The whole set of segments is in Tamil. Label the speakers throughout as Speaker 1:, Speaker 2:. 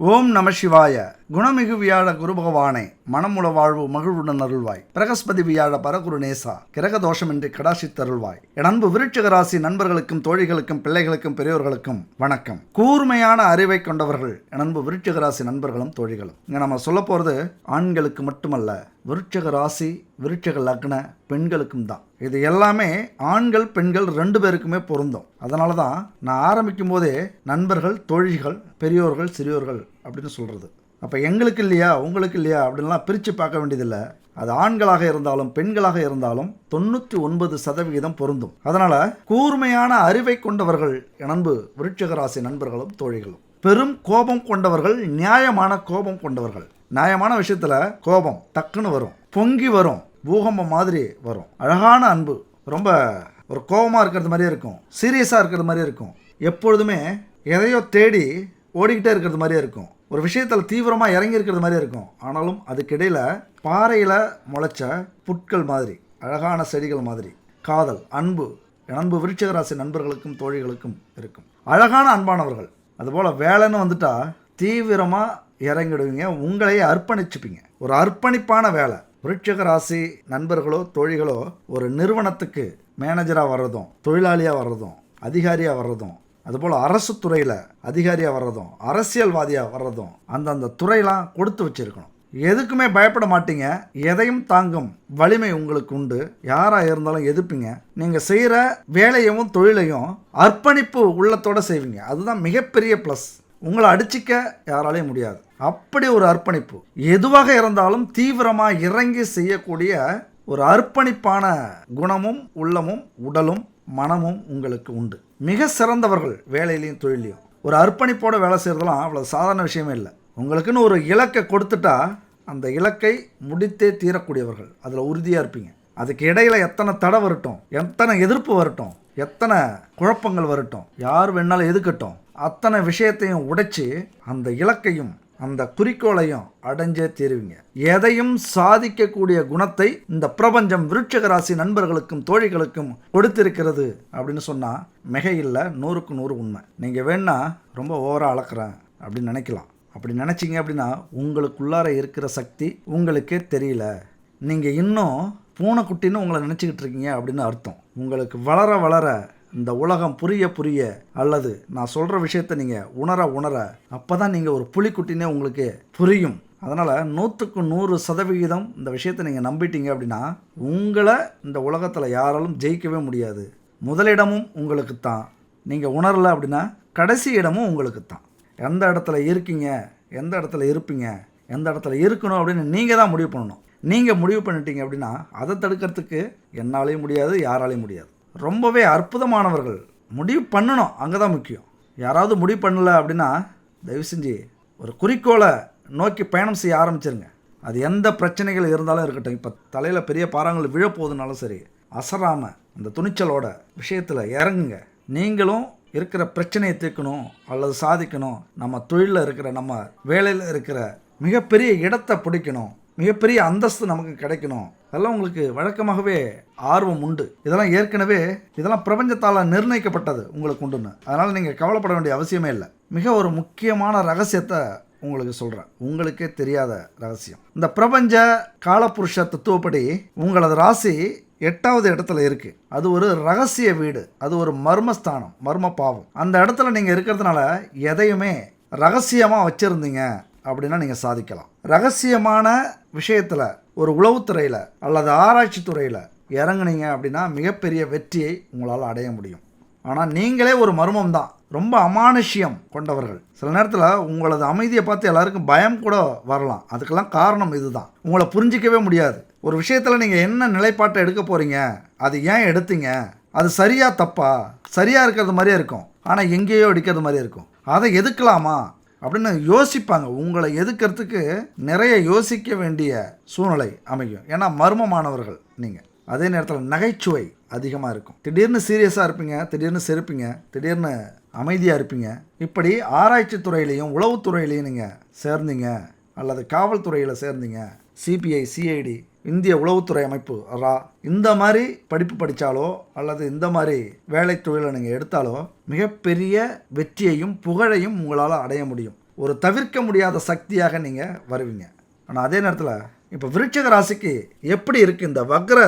Speaker 1: ஓம் நம சிவாய. குணமிகு வியாழ குரு பகவானே, மனமுள வாழ்வு மகிழ்வுடன் அருள்வாய். பிரகஸ்பதி வியாழ பரகுரு நேசா, கிரக தோஷமின்றி கடாசித்தருள்வாய். என் அன்பு விருச்சிக ராசி நண்பர்களுக்கும் தோழிகளுக்கும் பிள்ளைகளுக்கும் பெரியோர்களுக்கும் வணக்கம். கூர்மையான அறிவை கொண்டவர்கள் என் அன்பு விருச்சிக ராசி நண்பர்களும் தோழிகளும். இங்க நம்ம சொல்ல போறது ஆண்களுக்கு மட்டுமல்ல, விருச்சிக ராசி விருச்சிக லக்ன பெண்களுக்கும் தான். இது எல்லாமே ஆண்கள் பெண்கள் ரெண்டு பேருக்குமே பொருந்தும். அதனால தான் நான் ஆரம்பிக்கும் போதே நண்பர்கள், தோழிகள், பெரியோர்கள், சிறியோர்கள் அப்படின்னு சொல்கிறது. அப்போ எங்களுக்கு இல்லையா உங்களுக்கு இல்லையா அப்படின்லாம் பிரித்து பார்க்க வேண்டியதில்லை. அது ஆண்களாக இருந்தாலும் பெண்களாக இருந்தாலும் 99% பொருந்தும். அதனால் கூர்மையான அறிவை கொண்டவர்கள் என் அன்பு விருச்சிக ராசி நண்பர்களும் தோழிகளும். பெரும் கோபம் கொண்டவர்கள், நியாயமான கோபம் கொண்டவர்கள். நியாயமான விஷயத்தில் கோபம் டக்குன்னு வரும், பொங்கி வரும், பூகம்பம் மாதிரி வரும். அழகான அன்பு, ரொம்ப ஒரு கோபமாக இருக்கிறது மாதிரியே இருக்கும், சீரியஸாக இருக்கிறது மாதிரியே இருக்கும், எப்பொழுதுமே எதையோ தேடி ஓடிக்கிட்டே இருக்கிறது மாதிரியே இருக்கும், ஒரு விஷயத்தில் தீவிரமாக இறங்கி இருக்கிறது மாதிரியே இருக்கும். ஆனாலும் அதுக்கிடையில் பாறையில் முளைச்ச புட்கள் மாதிரி, அழகான செடிகள் மாதிரி காதல், அன்பு அன்பு விருச்சிக ராசி நண்பர்களுக்கும் தோழிகளுக்கும் இருக்கும். அழகான அன்பானவர்கள். அதுபோல் வேலைன்னு வந்துட்டால் தீவிரமாக இறங்கிடுவீங்க, உங்களையே அர்ப்பணிச்சுப்பீங்க. ஒரு அர்ப்பணிப்பான வேலை. விருச்சிக ராசி நண்பர்களோ தோழிகளோ ஒரு நிறுவனத்துக்கு மேனேஜராக வர்றதும், தொழிலாளியாக வர்றதும், அதிகாரியாக வர்றதும், அதுபோல் அரசு துறையில் அதிகாரியாக வர்றதும், அரசியல்வாதியாக வர்றதும் அந்தந்த துறையெல்லாம் கொடுத்து வச்சுருக்கணும். எதுக்குமே பயப்பட மாட்டீங்க, எதையும் தாங்கும் வலிமை உங்களுக்கு உண்டு. யாராக இருந்தாலும் எதிர்ப்பீங்க. நீங்கள் செய்கிற வேலையவும் தொழிலையும் அர்ப்பணிப்பு உள்ளத்தோடு செய்வீங்க. அதுதான் மிகப்பெரிய ப்ளஸ். உங்களை அடிச்சிக்க யாராலையும் முடியாது. அப்படி ஒரு அர்ப்பணிப்பு. எதுவாக இருந்தாலும் தீவிரமாக இறங்கி செய்யக்கூடிய ஒரு அர்ப்பணிப்பான குணமும் உள்ளமும் உடலும் மனமும் உங்களுக்கு உண்டு. மிக சிறந்தவர்கள் வேலையிலையும் தொழிலையும். ஒரு அர்ப்பணிப்போடு வேலை செய்கிறதுலாம் அவ்வளோ சாதாரண விஷயமே இல்லை. உங்களுக்குன்னு ஒரு இலக்கை கொடுத்துட்டா அந்த இலக்கை முடித்தே தீரக்கூடியவர்கள். அதில் உறுதியாக இருப்பீங்க. அதுக்கு இடையில் எத்தனை தடை வரட்டும், எத்தனை எதிர்ப்பு வரட்டும், எத்தனை குழப்பங்கள் வரட்டும், யார் வேணாலும் எதுக்கட்டும், அத்தனை விஷயத்தையும் உடைச்சி அந்த இலக்கையும் அந்த குறிக்கோளையும் அடைஞ்சே தீருவீங்க. எதையும் சாதிக்கக்கூடிய குணத்தை இந்த பிரபஞ்சம் விருச்சிக ராசி நண்பர்களுக்கும் தோழிகளுக்கும் கொடுத்திருக்கிறது அப்படின்னு சொன்னால் மிக இல்லை, 100க்கு 100 உண்மை. நீங்கள் வேணா ரொம்ப ஓவராக அளக்குறேன் அப்படின்னு நினைக்கலாம். அப்படி நினச்சிங்க அப்படின்னா உங்களுக்குள்ளார இருக்கிற சக்தி உங்களுக்கே தெரியல. நீங்கள் இன்னும் பூனைக்குட்டின்னு உங்களை நினச்சிக்கிட்டு இருக்கீங்க அப்படின்னு அர்த்தம். உங்களுக்கு வளர வளர இந்த உலகம் புரிய புரிய, அல்லது நான் சொல்கிற விஷயத்த நீங்கள் உணர அப்போ தான் நீங்கள் ஒரு புலிக்குட்டினே உங்களுக்கு புரியும். அதனால் 100க்கு 100% இந்த விஷயத்தை நீங்கள் நம்பிட்டீங்க அப்படின்னா உங்களை இந்த உலகத்தில் யாராலும் ஜெயிக்கவே முடியாது. முதலிடமும் உங்களுக்கு தான். நீங்கள் உணரலை அப்படின்னா கடைசி இடமும் உங்களுக்கு தான். எந்த இடத்துல இருக்கீங்க, எந்த இடத்துல இருப்பீங்க, எந்த இடத்துல இருக்கணும் அப்படின்னு நீங்கள் தான் முடிவு பண்ணணும். நீங்கள் முடிவு பண்ணிட்டீங்க அப்படின்னா அதை தடுக்கிறதுக்கு என்னாலையும் முடியாது, யாராலையும் முடியாது. ரொம்பவே அற்புதமானவர்கள். முடிவு பண்ணணும், அங்கே தான் முக்கியம். யாராவது முடிவு பண்ணலை அப்படின்னா தயவு செஞ்சு ஒரு குறிக்கோளை நோக்கி பயணம் செய்ய ஆரம்பிச்சிருங்க. அது எந்த பிரச்சனைகள் இருந்தாலும் இருக்கட்டும். இப்போ தலையில் பெரிய பாறாங்கள் விழப்போகுதுனாலும் சரி, அசராமல் அந்த துணிச்சலோட விஷயத்தில் இறங்குங்க. நீங்களும் இருக்கிற பிரச்சனையை தீர்க்கணும் அல்லது சாதிக்கணும், நம்ம தொழிலில் இருக்கிற, நம்ம வேலையில் இருக்கிற மிகப்பெரிய இடத்தை பிடிக்கணும், மிகப்பெரிய அந்தஸ்து நமக்கு கிடைக்கணும், அதெல்லாம் உங்களுக்கு வழக்கமாகவே ஆர்வம் உண்டு. இதெல்லாம் ஏற்கனவே இதெல்லாம் பிரபஞ்சத்தால் நிர்ணயிக்கப்பட்டது உங்களுக்கு உண்டுன்னு. அதனால் நீங்கள் கவலைப்பட வேண்டிய அவசியமே இல்லை. மிக ஒரு முக்கியமான ரகசியத்தை உங்களுக்கு சொல்கிறேன், உங்களுக்கே தெரியாத ரகசியம். இந்த பிரபஞ்ச காலபுருஷ தத்துவப்படி உங்களது ராசி 8வது இடத்துல இருக்குது. அது ஒரு ரகசிய வீடு, அது ஒரு மர்மஸ்தானம், மர்ம பாவம். அந்த இடத்துல நீங்கள் இருக்கிறதுனால எதையுமே ரகசியமாக வச்சுருந்தீங்க அப்படின்னா நீங்கள் சாதிக்கலாம். ரகசியமான விஷயத்தில் ஒரு உளவுத்துறையில் அல்லது ஆராய்ச்சி துறையில் இறங்குனீங்க அப்படின்னா மிகப்பெரிய வெற்றியை உங்களால் அடைய முடியும். ஆனால் நீங்களே ஒரு மர்மம் தான், ரொம்ப அமானுஷ்யம் கொண்டவர்கள். சில நேரத்தில் உங்களது அமைதியை பார்த்து எல்லாருக்கும் பயம் கூட வரலாம். அதுக்கெல்லாம் காரணம் இதுதான். உங்களை புரிஞ்சிக்கவே முடியாது. ஒரு விஷயத்தில் நீங்கள் என்ன நிலைப்பாட்டை எடுக்க போகிறீங்க, அது ஏன் எடுத்தீங்க, அது சரியா தப்பா, சரியாக இருக்கிறது மாதிரியே இருக்கும், ஆனால் எங்கேயோ அடிக்கிறது மாதிரியே இருக்கும், அதை எதுக்கலாமா அப்படின்னு யோசிப்பாங்க. உங்களை எதுக்கிறதுக்கு நிறைய யோசிக்க வேண்டிய சூழ்நிலை அமையும். ஏன்னா மர்மமானவர்கள் நீங்கள். அதே நேரத்தில் நகைச்சுவை அதிகமாக இருக்கும். திடீர்னு சீரியஸாக இருப்பீங்க, திடீர்னு சிரிப்பீங்க, திடீர்னு அமைதியாக இருப்பீங்க. இப்படி ஆராய்ச்சி துறையிலையும் உளவுத்துறையிலையும் நீங்கள் சேர்ந்தீங்க அல்லது காவல்துறையில் சேர்ந்தீங்க, சிபிஐ, சிஐடி, இந்திய உளவுத்துறை அமைப்பு, ரா, இந்த மாதிரி படிப்பு படித்தாலோ அல்லது இந்த மாதிரி வேலை தொழிலை நீங்கள் எடுத்தாலோ மிகப்பெரிய வெற்றியையும் புகழையும் உங்களால் அடைய முடியும். ஒரு தவிர்க்க முடியாத சக்தியாக நீங்கள் வருவீங்க. ஆனால் அதே நேரத்தில் இப்போ விருச்சிக ராசிக்கு எப்படி இருக்குது இந்த வக்ர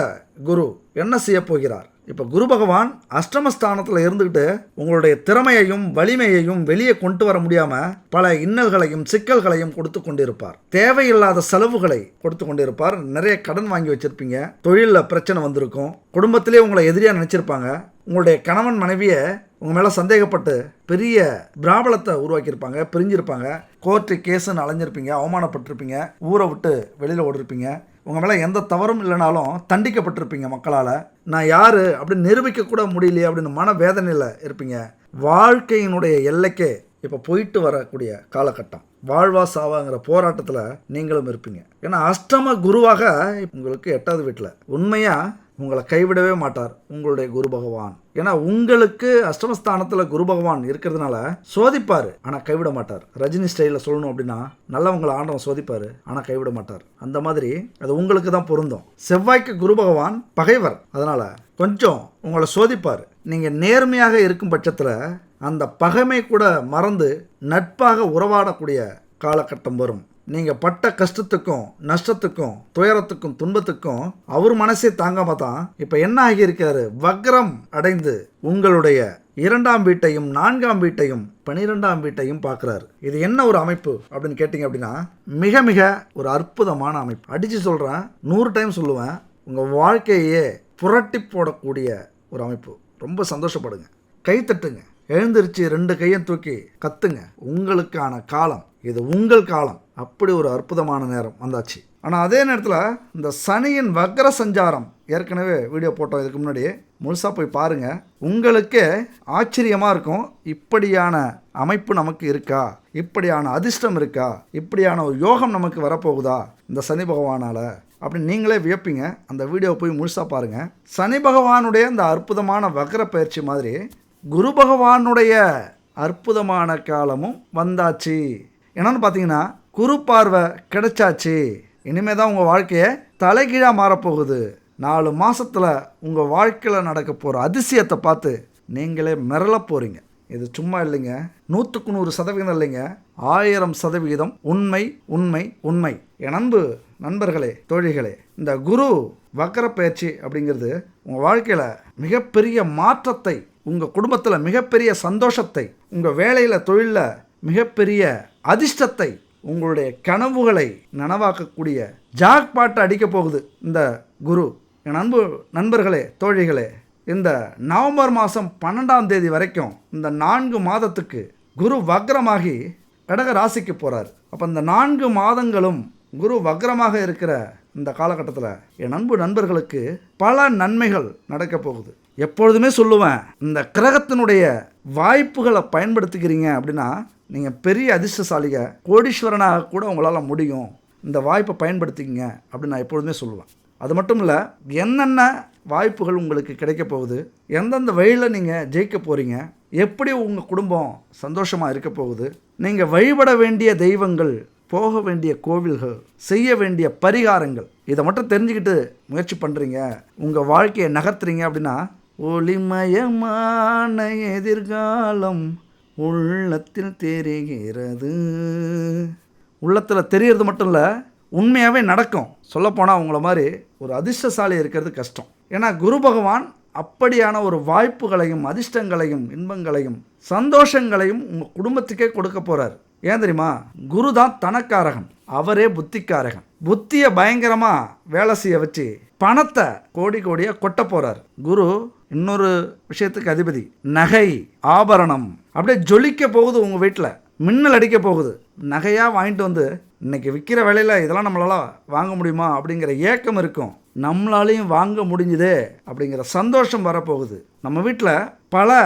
Speaker 1: குரு என்ன செய்ய போகிறார்? இப்போ குரு பகவான் அஷ்டமஸ்தானத்தில் இருந்துக்கிட்டு உங்களுடைய திறமையையும் வலிமையையும் வெளியே கொண்டு வர முடியாமல் பல இன்னல்களையும் சிக்கல்களையும் கொடுத்து கொண்டிருப்பார். தேவையில்லாத செலவுகளை கொடுத்து கொண்டிருப்பார். நிறைய கடன் வாங்கி வச்சுருப்பீங்க, தொழிலில் பிரச்சனை வந்திருக்கும், குடும்பத்திலே உங்களை எதிரியாக நினச்சிருப்பாங்க, உங்களுடைய கணவன் மனைவியை உங்கள் மேலே சந்தேகப்பட்டு பெரிய பிராபலத்தை உருவாக்கியிருப்பாங்க, பிரிஞ்சிருப்பாங்க, கோர்ட்டு கேஸுன்னு அலைஞ்சிருப்பீங்க, அவமானப்பட்டிருப்பீங்க, ஊரை விட்டு வெளியில் ஓடிருப்பீங்க, உங்கள் மேலே எந்த தவறும் இல்லைனாலும் தண்டிக்கப்பட்டிருப்பீங்க மக்களால். நான் யார் அப்படின்னு நிரூபிக்கக்கூட முடியலையே அப்படின்னு மனவேதனையில் இருப்பீங்க. வாழ்க்கையினுடைய எல்லைக்கே இப்போ போயிட்டு வரக்கூடிய காலகட்டம். வாழ்வா சாவாங்கிற போராட்டத்தில் நீங்களும் இருப்பீங்க. ஏன்னா அஷ்டம குருவாக உங்களுக்கு 8வது வீட்டில் உண்மையாக உங்களை கைவிடவே மாட்டார் உங்களுடைய குரு பகவான். ஏன்னா உங்களுக்கு அஷ்டமஸ்தானத்தில் குரு பகவான் இருக்கிறதுனால சோதிப்பார், ஆனால் கைவிட மாட்டார். ரஜினி ஸ்டைலில் சொல்லணும் அப்படின்னா நல்லவங்களை ஆண்டவன் சோதிப்பார், ஆனால் கைவிட மாட்டார். அந்த மாதிரி அது உங்களுக்கு தான் பொருந்தும். செவ்வாய்க்கு குரு பகவான் பகைவர், அதனால் கொஞ்சம் உங்களை சோதிப்பார். நீங்கள் நேர்மையாக இருக்கும் பட்சத்தில் அந்த பகைமை கூட மறந்து நட்பாக உறவாடக்கூடிய காலகட்டம் வரும். நீங்கள் பட்ட கஷ்டத்துக்கும் நஷ்டத்துக்கும் துயரத்துக்கும் துன்பத்துக்கும் அவர் மனசே தாங்காம தான் இப்போ என்ன ஆகியிருக்காரு, வக்ரம் அடைந்து உங்களுடைய 2ஆம் வீட்டையும் 4ஆம் வீட்டையும் 12ஆம் வீட்டையும் பார்க்குறாரு. இது என்ன ஒரு அமைப்பு அப்படின்னு கேட்டிங்க அப்படின்னா மிக மிக ஒரு அற்புதமான அமைப்பு. அடித்து சொல்கிறேன், 100 டைம் சொல்லுவேன், உங்கள் வாழ்க்கையே புரட்டி போடக்கூடிய ஒரு அமைப்பு. ரொம்ப சந்தோஷப்படுங்க, கை தட்டுங்க, எழுந்திருச்சு 2 கையும் தூக்கி கத்துங்க. உங்களுக்கான காலம் இது, உங்கள் காலம். அப்படி ஒரு அற்புதமான நேரம் வந்தாச்சு. ஆனால் அதே நேரத்தில் இந்த சனியின் வக்ர சஞ்சாரம் ஏற்கனவே வீடியோ போட்டோம், இதுக்கு முன்னாடி முழுசாக போய் பாருங்கள். உங்களுக்கே ஆச்சரியமாக இருக்கும், இப்படியான அமைப்பு நமக்கு இருக்கா, இப்படியான அதிர்ஷ்டம் இருக்கா, இப்படியான ஒரு யோகம் நமக்கு வரப்போகுதா இந்த சனி பகவானால் அப்படின்னு நீங்களே வியப்பீங்க. அந்த வீடியோ போய் முழுசாக பாருங்கள். சனி பகவானுடைய இந்த அற்புதமான வக்ர பயிற்சி மாதிரி குரு பகவானுடைய அற்புதமான காலமும் வந்தாச்சு. என்னன்னு பார்த்தீங்கன்னா குரு பார்வை கிடைச்சாச்சு. இனிமேல் தான் உங்கள் வாழ்க்கையை தலைகீழாக மாறப்போகுது. 4 மாதத்தில் உங்கள் வாழ்க்கையில் நடக்க போகிற அதிசயத்தை பார்த்து நீங்களே மிரள போகிறீங்க. இது சும்மா இல்லைங்க, 100க்கு 100% இல்லைங்க, 1000% உண்மை உண்மை உண்மை. என் அன்பு நண்பர்களே, தோழிகளே, இந்த குரு வக்ர பயிற்சி அப்படிங்கிறது உங்கள் வாழ்க்கையில் மிகப்பெரிய மாற்றத்தை, உங்கள் குடும்பத்தில் மிகப்பெரிய சந்தோஷத்தை, உங்கள் வேலையில் தொழிலில் மிகப்பெரிய அதிர்ஷ்டத்தை, உங்களுடைய கனவுகளை நனவாக்கக்கூடிய ஜாக்பாட்டை அடிக்க போகுது இந்த குரு. என் அன்பு நண்பர்களே, தோழிகளே, இந்த நவம்பர் மாதம் 12ஆம் தேதி வரைக்கும் இந்த 4 மாதத்துக்கு குரு வக்ரமாகி கடக ராசிக்கு போகிறார். அப்போ இந்த 4 மாதங்களும் குரு வக்ரமாக இருக்கிற இந்த காலகட்டத்தில் என் அன்பு நண்பர்களுக்கு பல நன்மைகள் நடக்க போகுது. எப்பொழுதுமே சொல்லுவேன், இந்த கிரகத்தினுடைய வாய்ப்புகளை பயன்படுத்திக்கிறீங்க அப்படின்னா நீங்கள் பெரிய அதிர்ஷ்டசாலிக, கோடீஸ்வரனாக கூட உங்களால் முடியும். இந்த வாய்ப்பை பயன்படுத்திக்கிங்க அப்படின்னு நான் எப்பொழுதுமே சொல்லுவேன். அது மட்டும் இல்லை, என்னென்ன வாய்ப்புகள் உங்களுக்கு கிடைக்க போகுது, எந்தெந்த வழியில் நீங்கள் ஜெயிக்க போகிறீங்க, எப்படி உங்கள் குடும்பம் சந்தோஷமாக இருக்க போகுது, நீங்கள் வழிபட வேண்டிய தெய்வங்கள், போக வேண்டிய கோவில்கள், செய்ய வேண்டிய பரிகாரங்கள், இதை மட்டும் தெரிஞ்சுக்கிட்டு முயற்சி பண்ணுறீங்க, உங்கள் வாழ்க்கையை நகர்த்துறீங்க அப்படின்னா ஒளிமயமான எதிர்காலம் உள்ளத்தில் தெரிகிறது. உள்ளத்தில் தெரியறது மட்டும் இல்லை, உண்மையாகவே நடக்கும். சொல்லப்போனால் உங்களை மாதிரி ஒரு அதிர்ஷ்டசாலி இருக்கிறது கஷ்டம். ஏன்னா குரு பகவான் அப்படியான ஒரு வாய்ப்புகளையும் அதிர்ஷ்டங்களையும் இன்பங்களையும் சந்தோஷங்களையும் உங்கள் குடும்பத்துக்கே கொடுக்க போகிறார். ஏன் தெரியுமா? குரு தான் தனக்காரகன், அவரே புத்திக்காரகன். புத்தியை பயங்கரமாக வேலை செய்ய வச்சு பணத்தை கோடி கோடியாக கொட்ட போகிறார். குரு இன்னொரு விஷயத்துக்கு அதிபதி. நகை ஆபரணம் அப்படியே ஜொலிக்க போகுது, உங்கள் வீட்டில் மின்னல் அடிக்க போகுது. நகையாக வாங்கிட்டு வந்து இன்றைக்கி விற்கிற விலையில் இதெல்லாம் நம்மளால் வாங்க முடியுமா அப்படிங்கிற ஏக்கம் இருக்கும். நம்மளாலையும் வாங்க முடிஞ்சுதே அப்படிங்கிற சந்தோஷம் வரப்போகுது. நம்ம வீட்டில் பல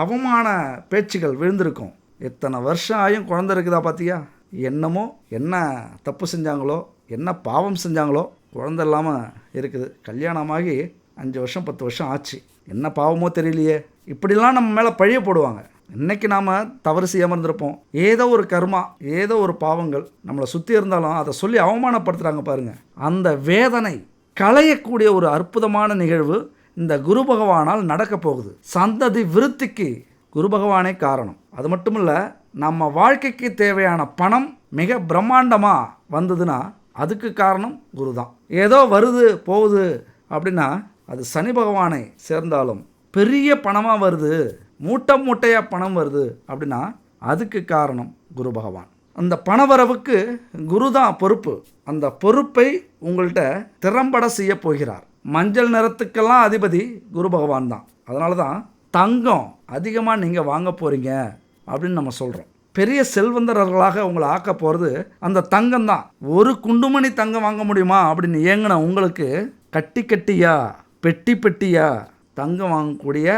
Speaker 1: அவமான பேச்சுகள் விழுந்திருக்கும். எத்தனை வருஷம் ஆயும் குழந்தை இருக்குதா பார்த்தியா, என்னமோ என்ன தப்பு செஞ்சாங்களோ, என்ன பாவம் செஞ்சாங்களோ, குழந்தை இல்லாமல் இருக்குது. கல்யாணமாகி 5 வருஷம் 10 வருஷம் ஆச்சு, என்ன பாவமோ தெரியலையே, இப்படிலாம் நம்ம மேலே பழிய போடுவாங்க. இன்றைக்கி நாம் தவறு செய்யாமல் இருந்திருப்போம். ஏதோ ஒரு கர்மா, ஏதோ ஒரு பாவங்கள் நம்மளை சுற்றி இருந்தாலும் அதை சொல்லி அவமானப்படுத்துகிறாங்க பாருங்கள். அந்த வேதனை களையக்கூடிய ஒரு அற்புதமான நிகழ்வு இந்த குரு பகவானால் நடக்க போகுது. சந்ததி விருத்திக்கு குரு பகவானே காரணம். அது மட்டும் இல்லை, நம்ம வாழ்க்கைக்கு தேவையான பணம் மிக பிரம்மாண்டமாக வந்ததுன்னா அதுக்கு காரணம் குரு தான். ஏதோ வருது போகுது அப்படின்னா அது சனி பகவானை சேர்ந்தாலும், பெரிய பணமாக வருது, மூட்டை மூட்டையாக பணம் வருது அப்படின்னா அதுக்கு காரணம் குரு பகவான். அந்த பணவரவுக்கு குரு தான் பொறுப்பு. அந்த பொறுப்பை உங்கள்கிட்ட திறம்பட செய்ய போகிறார். மஞ்சள் நிறத்துக்கெல்லாம் அதிபதி குரு பகவான் தான். அதனால தான் தங்கம் அதிகமாக நீங்கள் வாங்க போகிறீங்க அப்படின்னு நம்ம சொல்கிறோம். பெரிய செல்வந்தர்களாக உங்களை ஆக்க போகிறது அந்த தங்கம் தான். ஒரு குண்டுமணி தங்கம் வாங்க முடியுமா அப்படின்னு ஏங்கின உங்களுக்கு கட்டி கட்டியா பெட்டி பெட்டியா தங்கம் வாங்கக்கூடிய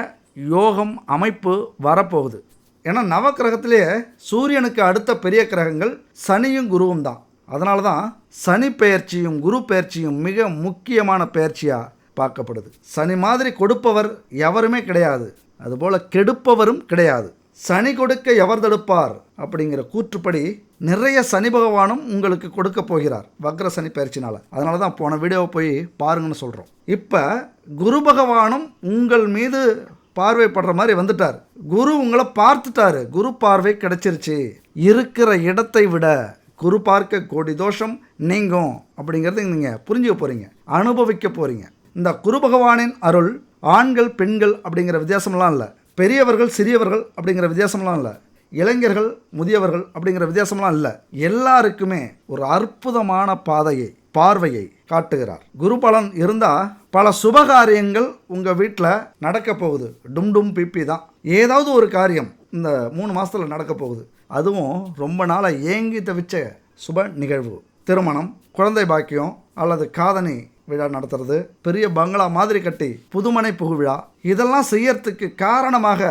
Speaker 1: யோகம் அமைப்பு வரப்போகுது. ஏன்னா நவக்கிரகத்திலே சூரியனுக்கு அடுத்த பெரிய கிரகங்கள் சனியும் குருவும் தான். அதனால தான் சனி பெயர்ச்சியும் குரு பெயர்ச்சியும் மிக முக்கியமான பெயர்ச்சியாக பார்க்கப்படுது. சனி மாதிரி கொடுப்பவர் எவருமே கிடையாது, அதுபோல் கெடுப்பவரும் கிடையாது. சனி கொடுக்க எவர் தடுப்பார் அப்படிங்கிற கூற்றுப்படி நிறைய சனி பகவானும் உங்களுக்கு கொடுக்க போகிறார் வக்ர சனி பயிற்சினால். அதனால தான் போன வீடியோவை போய் பாருங்கன்னு சொல்கிறோம். இப்போ குரு பகவானும் உங்கள் மீது பார்வைப்படுற மாதிரி வந்துட்டார். குரு உங்களை பார்த்துட்டாரு, குரு பார்வை கிடைச்சிருச்சு. இருக்கிற இடத்தை விட குரு பார்க்க கோடி தோஷம் நீங்கும் அப்படிங்கிறது நீங்கள் புரிஞ்சுக்க போகிறீங்க, அனுபவிக்க போகிறீங்க. இந்த குரு பகவானின் அருள் ஆண்கள் பெண்கள் அப்படிங்கிற வித்தியாசம்லாம் இல்லை, பெரியவர்கள் சிறியவர்கள் அப்படிங்கிற வித்தியாசம்லாம் இல்லை, இளைஞர்கள் முதியவர்கள் அப்படிங்கிற வித்தியாசம்லாம் இல்லை. எல்லாருக்குமே ஒரு அற்புதமான பார்வையை காட்டுகிறார். குரு பலன் இருந்தால் பல சுபகாரியங்கள் உங்கள் வீட்டில் நடக்க போகுது. டும் பிபி தான். ஏதாவது ஒரு காரியம் இந்த 3 மாதத்தில் நடக்க போகுது. அதுவும் ரொம்ப நாளாக ஏங்கி தவிச்ச சுப நிகழ்வு, திருமணம், குழந்தை பாக்கியம் அல்லது காதணி விழா நடத்துறது, பெரிய பங்களா மாதிரி கட்டி புதுமனை புகு விழா, இதெல்லாம் செய்யறதுக்கு காரணமாக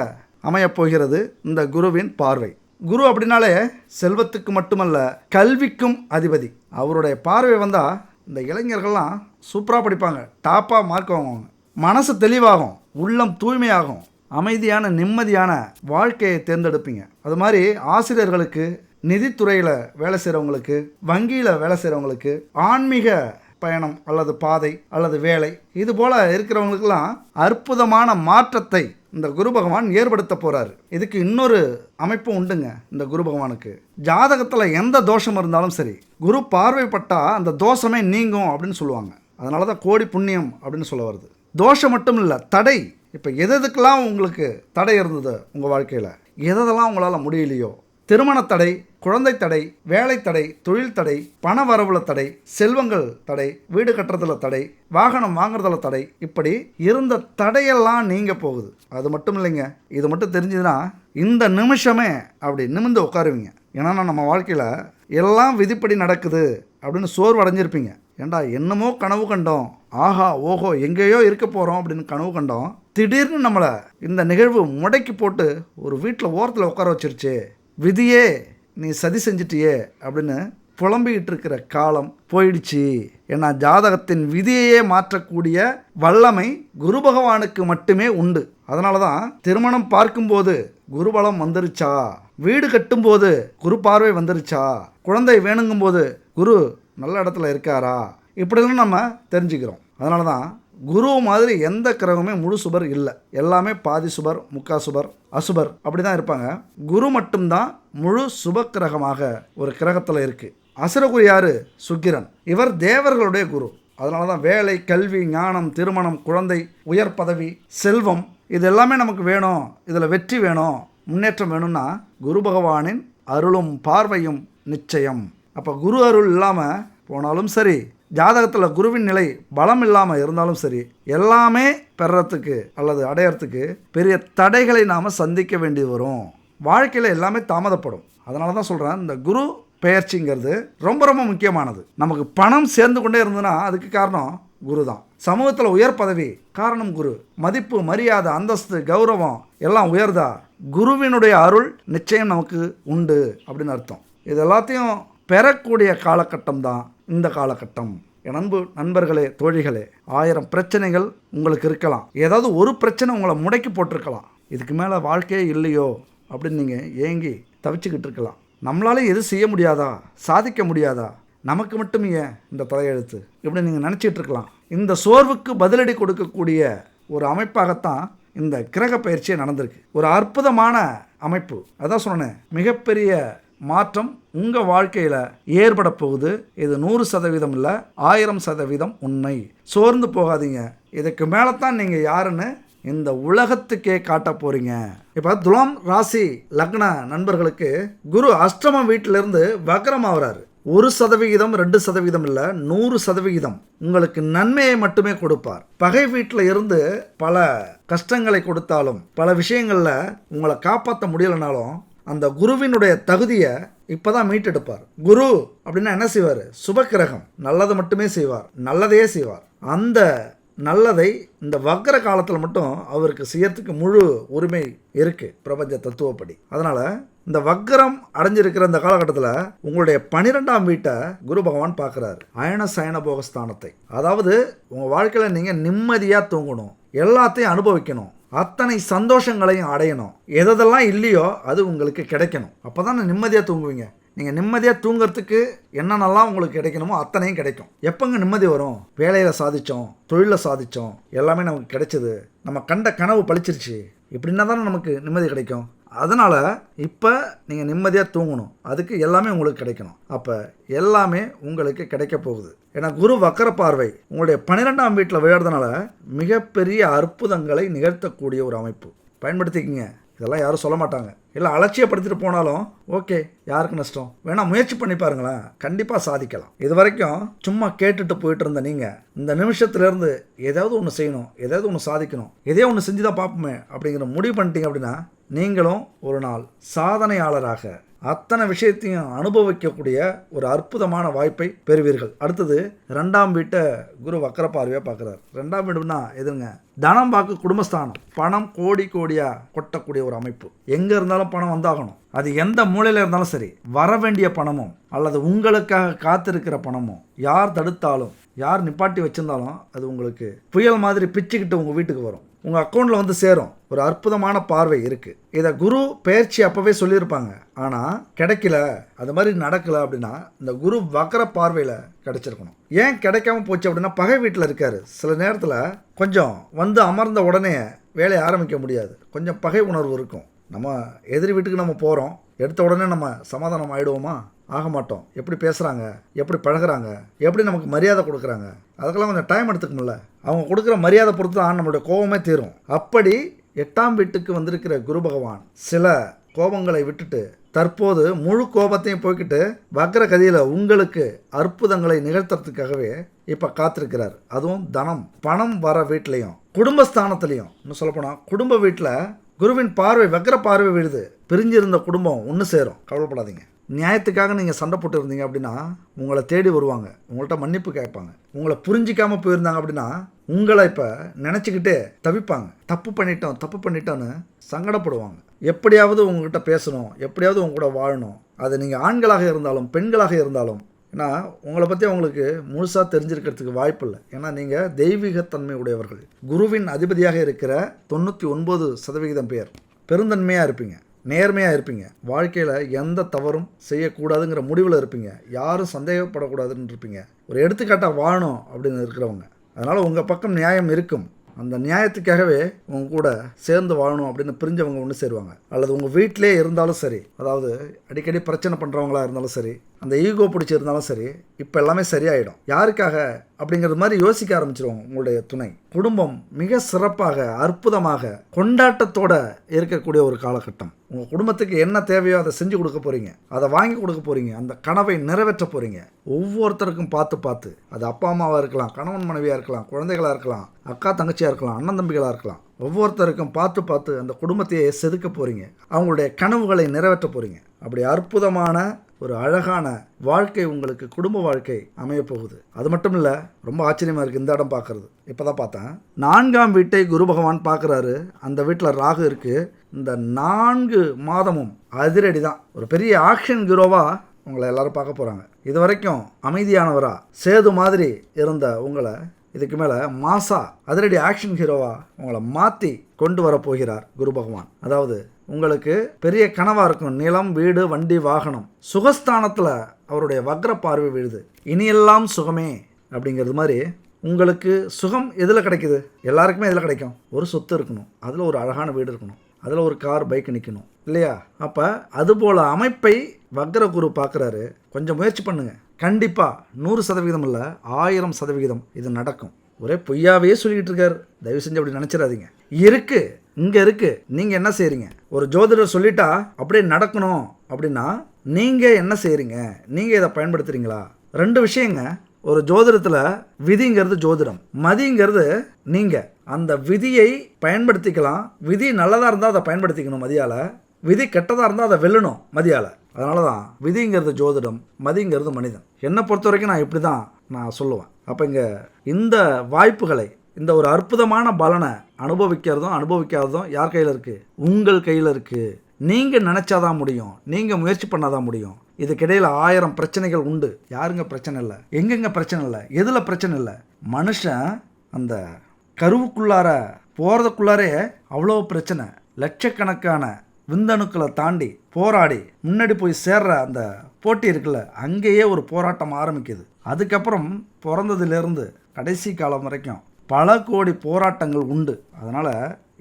Speaker 1: அமையப்போகிறது இந்த குருவின் பார்வை. குரு அப்படின்னாலே செல்வத்துக்கு மட்டுமல்ல கல்விக்கும் அதிபதி. அவருடைய பார்வை வந்தால் இந்த இளைஞர்கள்லாம் சூப்பராக படிப்பாங்க, டாப்பாக மார்க் வாங்குவாங்க, மனசு தெளிவாகும், உள்ளம் தூய்மையாகும், அமைதியான நிம்மதியான வாழ்க்கையை தேர்ந்தெடுப்பீங்க. அது மாதிரி ஆசிரியர்களுக்கு, நிதித்துறையில் வேலை செய்கிறவங்களுக்கு, வங்கியில் வேலை செய்கிறவங்களுக்கு, ஆன்மீக பயணம் அல்லது பாதை அல்லது வேலை இது போல் இருக்கிறவங்களுக்கெல்லாம் அற்புதமான மாற்றத்தை இந்த குரு பகவான் ஏற்படுத்த போகிறாரு. இதுக்கு இன்னொரு அமைப்பு உண்டுங்க. இந்த குரு பகவானுக்கு ஜாதகத்தில் எந்த தோஷம் இருந்தாலும் சரி, குரு பார்வைப்பட்டால் அந்த தோஷமே நீங்கும் அப்படின்னு சொல்லுவாங்க. அதனால தான் கோடி புண்ணியம் அப்படின்னு சொல்ல வருது. தோஷம் மட்டும் இல்லை, தடை. இப்போ எதுக்கெல்லாம் உங்களுக்கு தடை இருந்தது உங்கள் வாழ்க்கையில், எதெல்லாம் உங்களால் முடியலையோ, திருமண தடை, குழந்தை தடை, வேலை தடை, தொழில் தடை, பண வரவுல தடை, செல்வங்கள் தடை, வீடு கட்டுறதுல தடை, வாகனம் வாங்குறதுல தடை, இப்படி இருந்த தடையெல்லாம் நீங்க போகுது. அது மட்டும் இல்லைங்க, இது மட்டும் தெரிஞ்சதுன்னா இந்த நிமிஷமே அப்படி நிமிர்ந்து உட்காருவீங்க. ஏன்னா நம்ம வாழ்க்கையில் எல்லாம் விதிப்படி நடக்குது அப்படின்னு சோர்வு அடைஞ்சிருப்பீங்க. ஏண்டா என்னமோ கனவு கண்டோம், ஆஹா ஓஹோ எங்கேயோ இருக்க போகிறோம் அப்படின்னு கனவு கண்டோம். திடீர்னு நம்மளை இந்த நிகழ்வு முடக்கி போட்டு ஒரு வீட்டில் ஓரத்தில் உட்கார வச்சிருச்சு. விதியே நீ சதி செஞ்சிட்டியே அப்படின்னு புலம்பிக்கிட்டு இருக்கிற காலம் போயிடுச்சு. ஏன்னா ஜாதகத்தின் விதியையே மாற்றக்கூடிய வல்லமை குரு பகவானுக்கு மட்டுமே உண்டு. அதனால தான் திருமணம் பார்க்கும்போது குருபலம் வந்துருச்சா, வீடு கட்டும்போது குரு பார்வை வந்துருச்சா, குழந்தை வேணுங்கும்போது குரு நல்ல இடத்துல இருக்காரா, இப்படிலாம் நம்ம தெரிஞ்சுக்கிறோம். அதனால தான் குரு மாதிரி எந்த கிரகமே முழு சுபர் இல்லை. எல்லாமே பாதி சுபர், முக்கா சுபர், அசுபர் அப்படி தான் இருப்பாங்க. குரு மட்டும்தான் முழு சுப கிரகமாக ஒரு கிரகத்தில் இருக்குது. அசுரகுரு யாரு? சுக்கிரன். இவர் தேவர்களுடைய குரு. அதனால தான் வேலை, கல்வி, ஞானம், திருமணம், குழந்தை, உயர் பதவி, செல்வம் இது எல்லாமே நமக்கு வேணும், இதில் வெற்றி வேணும், முன்னேற்றம் வேணும்னா குரு பகவானின் அருளும் பார்வையும் நிச்சயம். அப்போ குரு அருள் இல்லாமல் போனாலும் சரி, ஜாதகத்தில் குருவின் நிலை பலம் இல்லாமல் இருந்தாலும் சரி, எல்லாமே பெறத்துக்கு அல்லது அடையறதுக்கு பெரிய தடைகளை நாம் சந்திக்க வேண்டி வரும். வாழ்க்கையில் எல்லாமே தாமதப்படும். அதனால தான் சொல்கிறேன், இந்த குரு பெயர்ச்சிங்கிறது ரொம்ப ரொம்ப முக்கியமானது. நமக்கு பணம் சேர்ந்து கொண்டே இருந்ததுன்னா அதுக்கு காரணம் குரு தான். சமூகத்தில் உயர் பதவி காரணம் குரு. மதிப்பு, மரியாதை, அந்தஸ்து, கௌரவம் எல்லாம் உயர்தா குருவினுடைய அருள் நிச்சயம் நமக்கு உண்டு அப்படின்னு அர்த்தம். இது எல்லாத்தையும் பெறக்கூடிய காலகட்டம் தான் இந்த காலகட்டம். என் அன்பு நண்பர்களே, தோழிகளே, 1000 பிரச்சனைகள் உங்களுக்கு இருக்கலாம். ஏதாவது ஒரு பிரச்சனை உங்களை முடக்கி போட்டிருக்கலாம். இதுக்கு மேலே வாழ்க்கையே இல்லையோ அப்படின்னு நீங்கள் ஏங்கி தவிச்சுக்கிட்டு இருக்கலாம். நம்மளால எது செய்ய முடியாதா, சாதிக்க முடியாதா, நமக்கு மட்டும் ஏன் இந்த தலையெழுத்து இப்படி நீங்கள் நினச்சிட்டு இருக்கலாம். இந்த சோர்வுக்கு பதிலடி கொடுக்கக்கூடிய ஒரு அமைப்பாகத்தான் இந்த கிரக பயிற்சியை நடந்திருக்கு. ஒரு அற்புதமான அமைப்பு. அதான் சொன்னேன், மிகப்பெரிய மாற்றம் உங்கள் வாழ்க்கையில் ஏற்பட போகுது. இது 100% இல்லை, 1000% உண்மை. சோர்ந்து போகாதீங்க. இதுக்கு மேலே தான் நீங்கள் யாருன்னு இந்த உலகத்துக்கே காட்ட போகிறீங்க. இப்போ துலாம் ராசி லக்ன நண்பர்களுக்கு குரு அஷ்டம வீட்டிலிருந்து வக்ரமாகறாரு. 1%, 2% இல்லை, 100% உங்களுக்கு நன்மையை மட்டுமே கொடுப்பார். பகை வீட்டில் இருந்து பல கஷ்டங்களை கொடுத்தாலும், பல விஷயங்களில் உங்களை காப்பாற்ற முடியலைனாலும் அந்த குருவினுடைய தகுதியை இப்போதான் மீட்டெடுப்பார். குரு அப்படின்னா என்ன செய்வார்? சுபக்கிரகம், நல்லதை மட்டுமே செய்வார், நல்லதையே செய்வார். அந்த நல்லதை இந்த வக்ர காலத்தில் மட்டும் அவருக்கு செய்யறதுக்கு முழு உரிமை இருக்குது பிரபஞ்ச தத்துவப்படி. அதனால் இந்த வக்ரம் அடைஞ்சிருக்கிற இந்த காலகட்டத்தில் உங்களுடைய 12ஆம் வீட்டை குரு பகவான் பார்க்குறாரு. அயன சயன போகஸ்தானத்தை. அதாவது உங்கள் வாழ்க்கையில் நீங்கள் நிம்மதியாக தூங்கணும், எல்லாத்தையும் அனுபவிக்கணும், அத்தனை சந்தோஷங்களையும் அடையணும். எதெல்லாம் இல்லையோ அது உங்களுக்கு கிடைக்கணும். அப்போ தான் நிம்மதியாக தூங்குவீங்க. நீங்கள் நிம்மதியாக தூங்குறதுக்கு என்னென்னலாம் உங்களுக்கு கிடைக்கணுமோ அத்தனையும் கிடைக்கும். எப்போங்க நிம்மதி வரும்? வேலையில் சாதித்தோம், தொழிலில் சாதித்தோம், எல்லாமே நமக்கு கிடைச்சது, நம்ம கண்ட கனவு பழிச்சிருச்சு, இப்படின்னா தானே நமக்கு நிம்மதி கிடைக்கும். அதனால் இப்போ நீங்கள் நிம்மதியாக தூங்கணும், அதுக்கு எல்லாமே உங்களுக்கு கிடைக்கணும். அப்போ எல்லாமே உங்களுக்கு கிடைக்க போகுது. ஏன்னா குரு வக்கர பார்வை உங்களுடைய 12ஆம் வீட்டில் விழுறதுனால மிகப்பெரிய அற்புதங்களை நிகழ்த்தக்கூடிய ஒரு அமைப்பு. பயன்படுத்திக்கிங்க. இதெல்லாம் யாரும் சொல்ல மாட்டாங்க. இல்லை அலட்சியப்படுத்திட்டு போனாலும் ஓகே, யாருக்கு நஷ்டம்? வேணால் முயற்சி பண்ணி பாருங்களேன், கண்டிப்பாக சாதிக்கலாம். இது வரைக்கும் சும்மா கேட்டுட்டு போயிட்டு இருந்த நீங்கள் இந்த நிமிஷத்துலேருந்து ஏதாவது ஒன்று செய்யணும், ஏதாவது ஒன்று சாதிக்கணும், எதையோ ஒன்று செஞ்சு தான் பார்ப்போமே அப்படிங்கிற முடிவு பண்ணிட்டீங்க அப்படின்னா நீங்களும் ஒரு நாள் சாதனையாளராக அத்தனை விஷயத்தையும் அனுபவிக்கக்கூடிய ஒரு அற்புதமான வாய்ப்பை பெறுவீர்கள். அடுத்தது 2ஆம் வீட்டை குரு வக்கர பார்வையாக பார்க்குறாரு. 2ஆம் வீடுனா எதுங்க? தனம் பார்க்க குடும்பஸ்தானம். பணம் கோடி கோடியாக கொட்டக்கூடிய ஒரு அமைப்பு. எங்கே இருந்தாலும் பணம் வந்தாகணும். அது எந்த மூலையில் இருந்தாலும் சரி, வர வேண்டிய பணமும் அல்லது உங்களுக்காக காத்திருக்கிற பணமும் யார் தடுத்தாலும், யார் நிப்பாட்டி வச்சிருந்தாலும் அது உங்களுக்கு புயல் மாதிரி பிச்சுக்கிட்டு உங்கள் வீட்டுக்கு வரும், உங்கள் அக்கௌண்ட்டில் வந்து சேரும். ஒரு அற்புதமான பார்வை இருக்குது. இதை குரு பெயர்ச்சி அப்போவே சொல்லியிருப்பாங்க, ஆனால் கிடைக்கல, அது மாதிரி நடக்கலை அப்படின்னா இந்த குரு வக்கர பார்வையில் கிடைச்சிருக்கணும். ஏன் கிடைக்காம போச்சு அப்படின்னா பகை வீட்டில் இருக்காரு. சில நேரத்தில் கொஞ்சம் வந்து அமர்ந்த உடனே வேலையை ஆரம்பிக்க முடியாது, கொஞ்சம் பகை உணர்வு இருக்கும். நம்ம எதிரி வீட்டுக்கு நம்ம போகிறோம், எடுத்த உடனே நம்ம சமாதானம் ஆகிடுவோமா? ஆக மாட்டோம். எப்படி பேசுகிறாங்க, எப்படி பழகுறாங்க, எப்படி நமக்கு மரியாதை கொடுக்குறாங்க, அதுக்கெல்லாம் கொஞ்சம் டைம் எடுத்துக்கணும்ல. அவங்க கொடுக்குற மரியாதை பொறுத்து தான் நம்மளுடைய கோபமே தீரும். அப்படி 8ஆம் வீட்டுக்கு வந்திருக்கிற குரு பகவான் சில கோபங்களை விட்டுட்டு தற்போது முழு கோபத்தையும் போய்கிட்டு வக்ர கதியில் உங்களுக்கு அற்புதங்களை நிகழ்த்துறதுக்காகவே இப்போ காத்திருக்கிறார். அதுவும் தனம் பணம் வர வீட்லேயும் குடும்பஸ்தானத்துலேயும். இன்னும் சொல்லப்போனால் குடும்ப வீட்டில் குருவின் பார்வை வக்ர பார்வை விழுது. பிரிஞ்சிருந்த குடும்பம் ஒன்று சேரும், கவலைப்படாதீங்க. நியாயத்துக்காக நீங்கள் சண்டை போட்டு இருந்தீங்க அப்படின்னா உங்களை தேடி வருவாங்க, உங்கள்கிட்ட மன்னிப்பு கேட்பாங்க. உங்களை புரிஞ்சிக்காமல் போயிருந்தாங்க அப்படின்னா உங்களை இப்போ நினச்சிக்கிட்டே தவிப்பாங்க. தப்பு பண்ணிட்டோன்னு சங்கடப்படுவாங்க. எப்படியாவது உங்கள்கிட்ட பேசணும், எப்படியாவது உங்க கூட வாழணும். அது நீங்கள் ஆண்களாக இருந்தாலும் பெண்களாக இருந்தாலும். ஏன்னா உங்களை பற்றி அவங்களுக்கு முழுசாக தெரிஞ்சிருக்கிறதுக்கு வாய்ப்பு இல்லை. ஏன்னா நீங்கள் தெய்வீகத்தன்மை உடையவர்கள். குருவின் அதிபதியாக இருக்கிற 99% பேர் பெருந்தன்மையாக இருப்பீங்க, நேர்மையாக இருப்பீங்க. வாழ்க்கையில் எந்த தவறும் செய்யக்கூடாதுங்கிற முடிவில் இருப்பீங்க. யாரும் சந்தேகப்படக்கூடாதுன்னு இருப்பீங்க. ஒரு எடுத்துக்காட்டாக வாழணும் அப்படின்னு இருக்கிறவங்க. அதனால் உங்கள் பக்கம் நியாயம் இருக்கும். அந்த நியாயத்துக்காகவே உங்க கூட சேர்ந்து வாழணும் அப்படின்னு பிரிஞ்சவங்க ஒன்று சேருவாங்க. அல்லது உங்கள் வீட்டிலே இருந்தாலும் சரி, அதாவது அடிக்கடி பிரச்சனை பண்ணுறவங்களா இருந்தாலும் சரி, அந்த ஈகோ பிடிச்சிருந்தாலும் சரி, இப்போ எல்லாமே சரியாயிடும். யாருக்காக அப்படிங்கிறது மாதிரி யோசிக்க ஆரம்பிச்சிருவாங்க உங்களுடைய துணை. குடும்பம் மிக சிறப்பாக அற்புதமாக கொண்டாட்டத்தோடு இருக்கக்கூடிய ஒரு காலகட்டம். உங்கள் குடும்பத்துக்கு என்ன தேவையோ அதை செஞ்சு கொடுக்க போகிறீங்க, அதை வாங்கி கொடுக்க போகிறீங்க, அந்த கனவை நிறைவேற்ற போகிறீங்க. ஒவ்வொருத்தருக்கும் பார்த்து அது அப்பா அம்மாவாக இருக்கலாம், கணவன் மனைவியாக இருக்கலாம், குழந்தைகளாக இருக்கலாம், அக்கா தங்கச்சியாக இருக்கலாம், அண்ணன் தம்பிகளாக இருக்கலாம். ஒவ்வொருத்தருக்கும் பார்த்து அந்த குடும்பத்தையே செதுக்க போகிறீங்க, அவங்களுடைய கனவுகளை நிறைவேற்ற போகிறீங்க. அப்படி அற்புதமான ஒரு அழகான வாழ்க்கை உங்களுக்கு குடும்ப வாழ்க்கை அமைய போகுது. அது மட்டும் இல்லை, ரொம்ப ஆச்சரியமாக இருக்குது இந்த இடம் பார்க்குறது. இப்போ தான் பார்த்தேன், 4ஆம் வீட்டை குரு பகவான் பார்க்குறாரு. அந்த வீட்டில் ராகு இருக்குது. இந்த 4 மாதமும் அதிரடி தான். ஒரு பெரிய ஆக்ஷன் ஹீரோவாக உங்களை எல்லாரும் பார்க்க போகிறாங்க. இது வரைக்கும் அமைதியானவரா சேது மாதிரி இருந்த உங்களை இதுக்கு மேலே மாசா அதிரடி ஆக்ஷன் ஹீரோவா உங்களை மாற்றி கொண்டு வர போகிறார் குரு பகவான். அதாவது உங்களுக்கு பெரிய கனவாக இருக்கும், நிலம், வீடு, வண்டி, வாகனம். சுகஸ்தானத்தில் அவருடைய வக்ர பார்வை விழுது. இனியெல்லாம் சுகமே அப்படிங்கிறது மாதிரி உங்களுக்கு சுகம் எதில் கிடைக்குது? எல்லாருக்குமே எதில் கிடைக்கும்? ஒரு சொத்து இருக்கணும், அதில் ஒரு அழகான வீடு இருக்கணும், அதில் ஒரு கார், பைக் நிற்கணும், இல்லையா? அப்போ அதுபோல் அமைப்பை வக்ர குரு பார்க்குறாரு. கொஞ்சம் முயற்சி பண்ணுங்கள், கண்டிப்பாக 100% இல்லை 1000% இது நடக்கும். ஒரே பொய்யாவே சொல்லிக்கிட்டு இருக்காரு, தயவு செஞ்சு அப்படி நினச்சிடாதீங்க. இருக்குது, இங்கே இருக்குது. நீங்கள் என்ன செய்கிறீங்க? ஒரு ஜோதிடர் சொல்லிட்டா அப்படியே நடக்கணும் அப்படின்னா நீங்கள் என்ன செய்கிறீங்க? நீங்கள் இதை பயன்படுத்துகிறீங்களா? 2 விஷயங்க. ஒரு ஜோதிடத்தில் விதிங்கிறது ஜோதிடம், மதிங்கிறது நீங்கள். அந்த விதியை பயன்படுத்திக்கலாம். விதி நல்லதாக இருந்தால் அதை பயன்படுத்திக்கணும் மதியால், விதி கெட்டதாக இருந்தால் அதை வெல்லணும் மதியால். அதனால தான் விதிங்கிறது ஜோதிடம், மதிங்கிறது மனிதன். என்னை பொறுத்த வரைக்கும் நான் இப்படி தான் நான் சொல்லுவேன். அப்போ இங்கே இந்த வாய்ப்புகளை, இந்த ஒரு அற்புதமான பலனை அனுபவிக்காததும் யார் கையில் இருக்குது? உங்கள் கையில் இருக்குது. நீங்கள் நினச்சாதான் முடியும், நீங்கள் முயற்சி பண்ணாதான் முடியும். இதுக்கிடையில் 1000 பிரச்சனைகள் உண்டு. யாருங்க பிரச்சனை இல்லை? எங்கெங்க பிரச்சனை இல்லை? எதில் பிரச்சனை இல்லை? மனுஷன் அந்த கருவுக்குள்ளார போகிறதுக்குள்ளாரே அவ்வளோ பிரச்சனை. லட்சக்கணக்கான விந்தணுக்களை தாண்டி போராடி முன்னாடி போய் சேர்ற அந்த போட்டி இருக்குல்ல, அங்கேயே ஒரு போராட்டம் ஆரம்பிக்குது. அதுக்கப்புறம் பிறந்ததுலேருந்து கடைசி காலம் வரைக்கும் பல கோடி போராட்டங்கள் உண்டு. அதனால்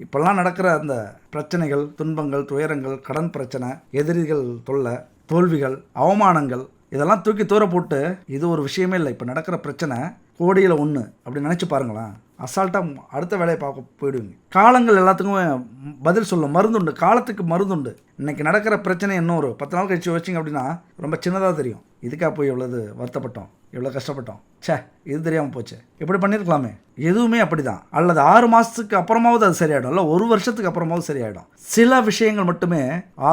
Speaker 1: இப்போல்லாம் நடக்கிற அந்த பிரச்சனைகள், துன்பங்கள், துயரங்கள், கடன் பிரச்சனை, எதிரிகள் தொல்லை, தோல்விகள், அவமானங்கள், இதெல்லாம் தூக்கி தூர போட்டு இது ஒரு விஷயமே இல்லை, இப்போ நடக்கிற பிரச்சனை கோடியில் 1 அப்படி நினச்சி பாருங்களேன். அசால்ட்டாக அடுத்த வேலையை பார்க்க போயிடுவீங்க. காலங்கள் எல்லாத்துக்கும் பதில் சொல்லும், மருந்துண்டு, காலத்துக்கு மருந்துண்டு. இன்றைக்கி நடக்கிற பிரச்சனை இன்னும் ஒரு 10 நாள் கழிச்சு வச்சிங்க அப்படின்னா ரொம்ப சின்னதாக தெரியும். இதுக்காக போய் எவ்வளவு வருத்தப்பட்டோம், எவ்வளோ கஷ்டப்பட்டோம், இது தெரியாமல் போச்சு, இப்படி பண்ணியிருக்கலாமே. எதுவுமே அப்படி தான். அல்லது 6 மாதத்துக்கு அப்புறமாவது அது சரியாயிடும், இல்லை 1 வருஷத்துக்கு அப்புறமாவது சரியாயிடும். சில விஷயங்கள் மட்டுமே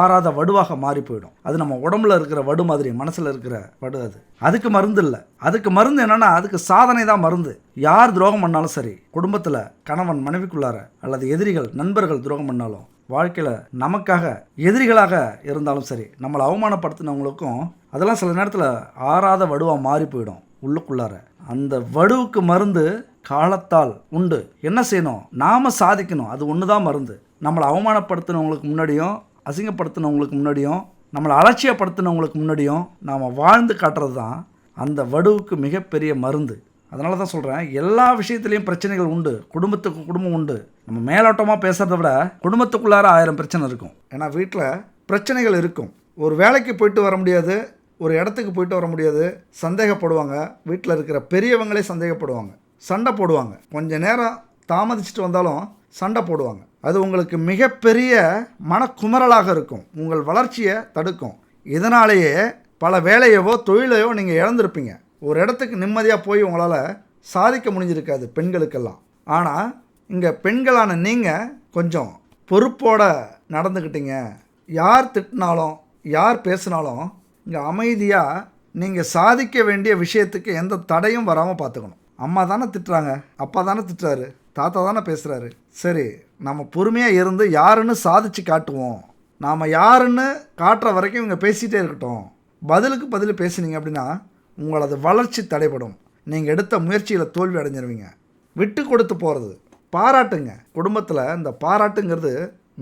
Speaker 1: ஆறாத வடுவாக மாறி போயிடும். அது நம்ம உடம்புல இருக்கிற வடு மாதிரி மனசில் இருக்கிற வடு. அதுக்கு மருந்து இல்லை. அதுக்கு மருந்து என்னன்னா, அதுக்கு சாதனை தான் மருந்து. யார் துரோகம் பண்ணாலும் சரி, குடும்பத்தில் கணவன் மனைவிக்குள்ளார அல்லது எதிரிகள் நண்பர்கள் துரோகம் பண்ணாலும், வாழ்க்கையில் நமக்காக எதிரிகளாக இருந்தாலும் சரி, நம்மளை அவமானப்படுத்தினவங்களுக்கும் அதெல்லாம் சில நேரத்தில் ஆறாத வடுவாக மாறி போயிடும் உள்ளுக்குள்ளார. அந்த வடுவுக்கு மருந்து காலத்தால் உண்டு. என்ன செய்யணும்? நாம் சாதிக்கணும். அது ஒன்று தான் மருந்து. நம்மளை அவமானப்படுத்தினவங்களுக்கு முன்னாடியும், அசிங்கப்படுத்தினவங்களுக்கு முன்னாடியும், நம்மளை அலட்சியப்படுத்தினவங்களுக்கு முன்னாடியும் நாம் வாழ்ந்து காட்டுறது தான் அந்த வடுவுக்கு மிகப்பெரிய மருந்து. அதனால தான் சொல்கிறேன், எல்லா விஷயத்துலேயும் பிரச்சனைகள் உண்டு. குடும்பத்துக்கு குடும்பம் உண்டு. நம்ம மேலோட்டமாக பேசுகிறத விட குடும்பத்துக்குள்ளார 1000 பிரச்சனை இருக்கும். ஏன்னா வீட்டில் பிரச்சனைகள் இருக்கும். ஒரு வேலைக்கு போயிட்டு வர முடியாது, ஒரு இடத்துக்கு போயிட்டு வர முடியாது, சந்தேகப்படுவாங்க. வீட்டில் இருக்கிற பெரியவங்களே சந்தேகப்படுவாங்க, சண்டை போடுவாங்க. கொஞ்சம் நேரம் தாமதிச்சுட்டு வந்தாலும் சண்டை போடுவாங்க. அது உங்களுக்கு மிகப்பெரிய மனக்குமரலாக இருக்கும், உங்கள் வளர்ச்சியை தடுக்கும். இதனாலேயே பல வேலையவோ தொழிலையோ நீங்கள் இழந்திருப்பீங்க. ஒரு இடத்துக்கு நிம்மதியாக போய் உங்களால் சாதிக்க முடிஞ்சிருக்காது பெண்களுக்கெல்லாம். ஆனால் இங்கே பெண்களான நீங்கள் கொஞ்சம் பொறுப்போடு நடந்துக்கிட்டீங்க. யார் திட்டினாலும் யார் பேசினாலும் இங்கே அமைதியாக நீங்கள் சாதிக்க வேண்டிய விஷயத்துக்கு எந்த தடையும் வராமல் பார்த்துக்கணும். அம்மா தானே திட்டுறாங்க, அப்பா தானே திட்டுறாரு, தாத்தா தானே பேசுகிறாரு, சரி நம்ம பொறுமையாக இருந்து யாருன்னு சாதிச்சு காட்டுவோம். நாம் யாருன்னு காட்டுற வரைக்கும் இவங்க பேசிகிட்டே இருக்கட்டும். பதிலுக்கு பதில் பேசுனீங்க அப்படின்னா உங்களது வளர்ச்சி தடைப்படும். நீங்கள் எடுத்த முயற்சியில் தோல்வி அடைஞ்சிருவீங்க. விட்டு கொடுத்து போகிறது, பாராட்டுங்க. குடும்பத்தில் இந்த பாராட்டுங்கிறது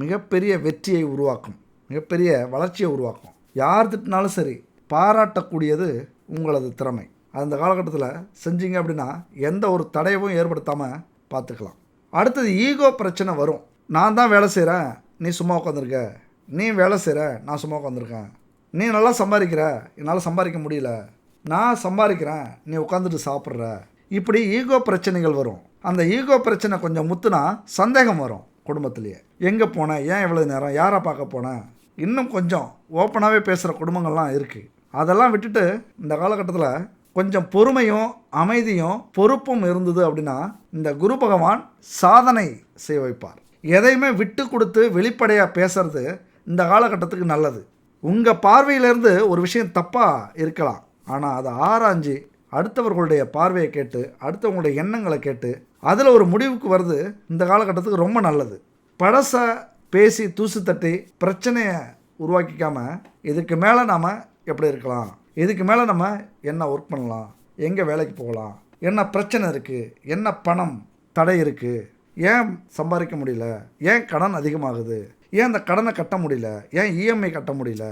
Speaker 1: மிகப்பெரிய வெற்றியை உருவாக்கும், மிகப்பெரிய வளர்ச்சியை உருவாக்கும். யார் திட்டினாலும் சரி, பாராட்டக்கூடியது உங்களது திறமை. அந்த காலகட்டத்தில் செஞ்சீங்க அப்படின்னா எந்த ஒரு தடையவும் ஏற்படுத்தாமல் பார்த்துக்கலாம். அடுத்தது ஈகோ பிரச்சனை வரும். நான் தான் வேலை செய்கிறேன், நீ சும்மா உட்காந்துருக்க, நீ வேலை செய்கிற, நான் சும்மா உட்காந்துருக்கேன், நீ நல்லா சம்பாதிக்கிற, என்னால் சம்பாதிக்க முடியல, நான் சம்பாதிக்கிறேன், நீ உட்காந்துட்டு சாப்பிட்ற. இப்படி ஈகோ பிரச்சனைகள் வரும். அந்த ஈகோ பிரச்சனை கொஞ்சம் முத்துனா சந்தேகம் வரும் குடும்பத்திலேயே. எங்கே போனேன், ஏன் இவ்வளோ நேரம், யாரை பார்க்க போனேன், இன்னும் கொஞ்சம் ஓப்பனாகவே பேசுகிற குடும்பங்கள்லாம் இருக்குது. அதெல்லாம் விட்டுட்டு இந்த காலகட்டத்தில் கொஞ்சம் பொறுமையும் அமைதியும் பொறுப்பும் இருந்தது அப்படின்னா இந்த குரு பகவான் சாதனை செய்ய வைப்பார். எதையுமே விட்டு கொடுத்து வெளிப்படையாக பேசுறது இந்த காலகட்டத்துக்கு நல்லது. உங்கள் பார்வையிலேருந்து ஒரு விஷயம் தப்பாக இருக்கலாம், ஆனால் அதை ஆராய்ஞ்சு அடுத்தவர்களுடைய பார்வையை கேட்டு அடுத்தவங்களுடைய எண்ணங்களை கேட்டு அதில் ஒரு முடிவுக்கு வருது இந்த காலகட்டத்துக்கு ரொம்ப நல்லது. பழச பேசி தூசு தட்டி பிரச்சனையை உருவாக்கிக்காமல் இதுக்கு மேலே நாம் எப்படி இருக்கலாம், இதுக்கு மேலே நம்ம என்ன ஒர்க் பண்ணலாம், எங்கே வேலைக்கு போகலாம், என்ன பிரச்சனை இருக்குது, என்ன பணம் தடை இருக்குது, ஏன் சம்பாதிக்க முடியல, ஏன் கடன் அதிகமாகுது, ஏன் அந்த கடனை கட்ட முடியல, ஏன் இஎம்ஐ கட்ட முடியல,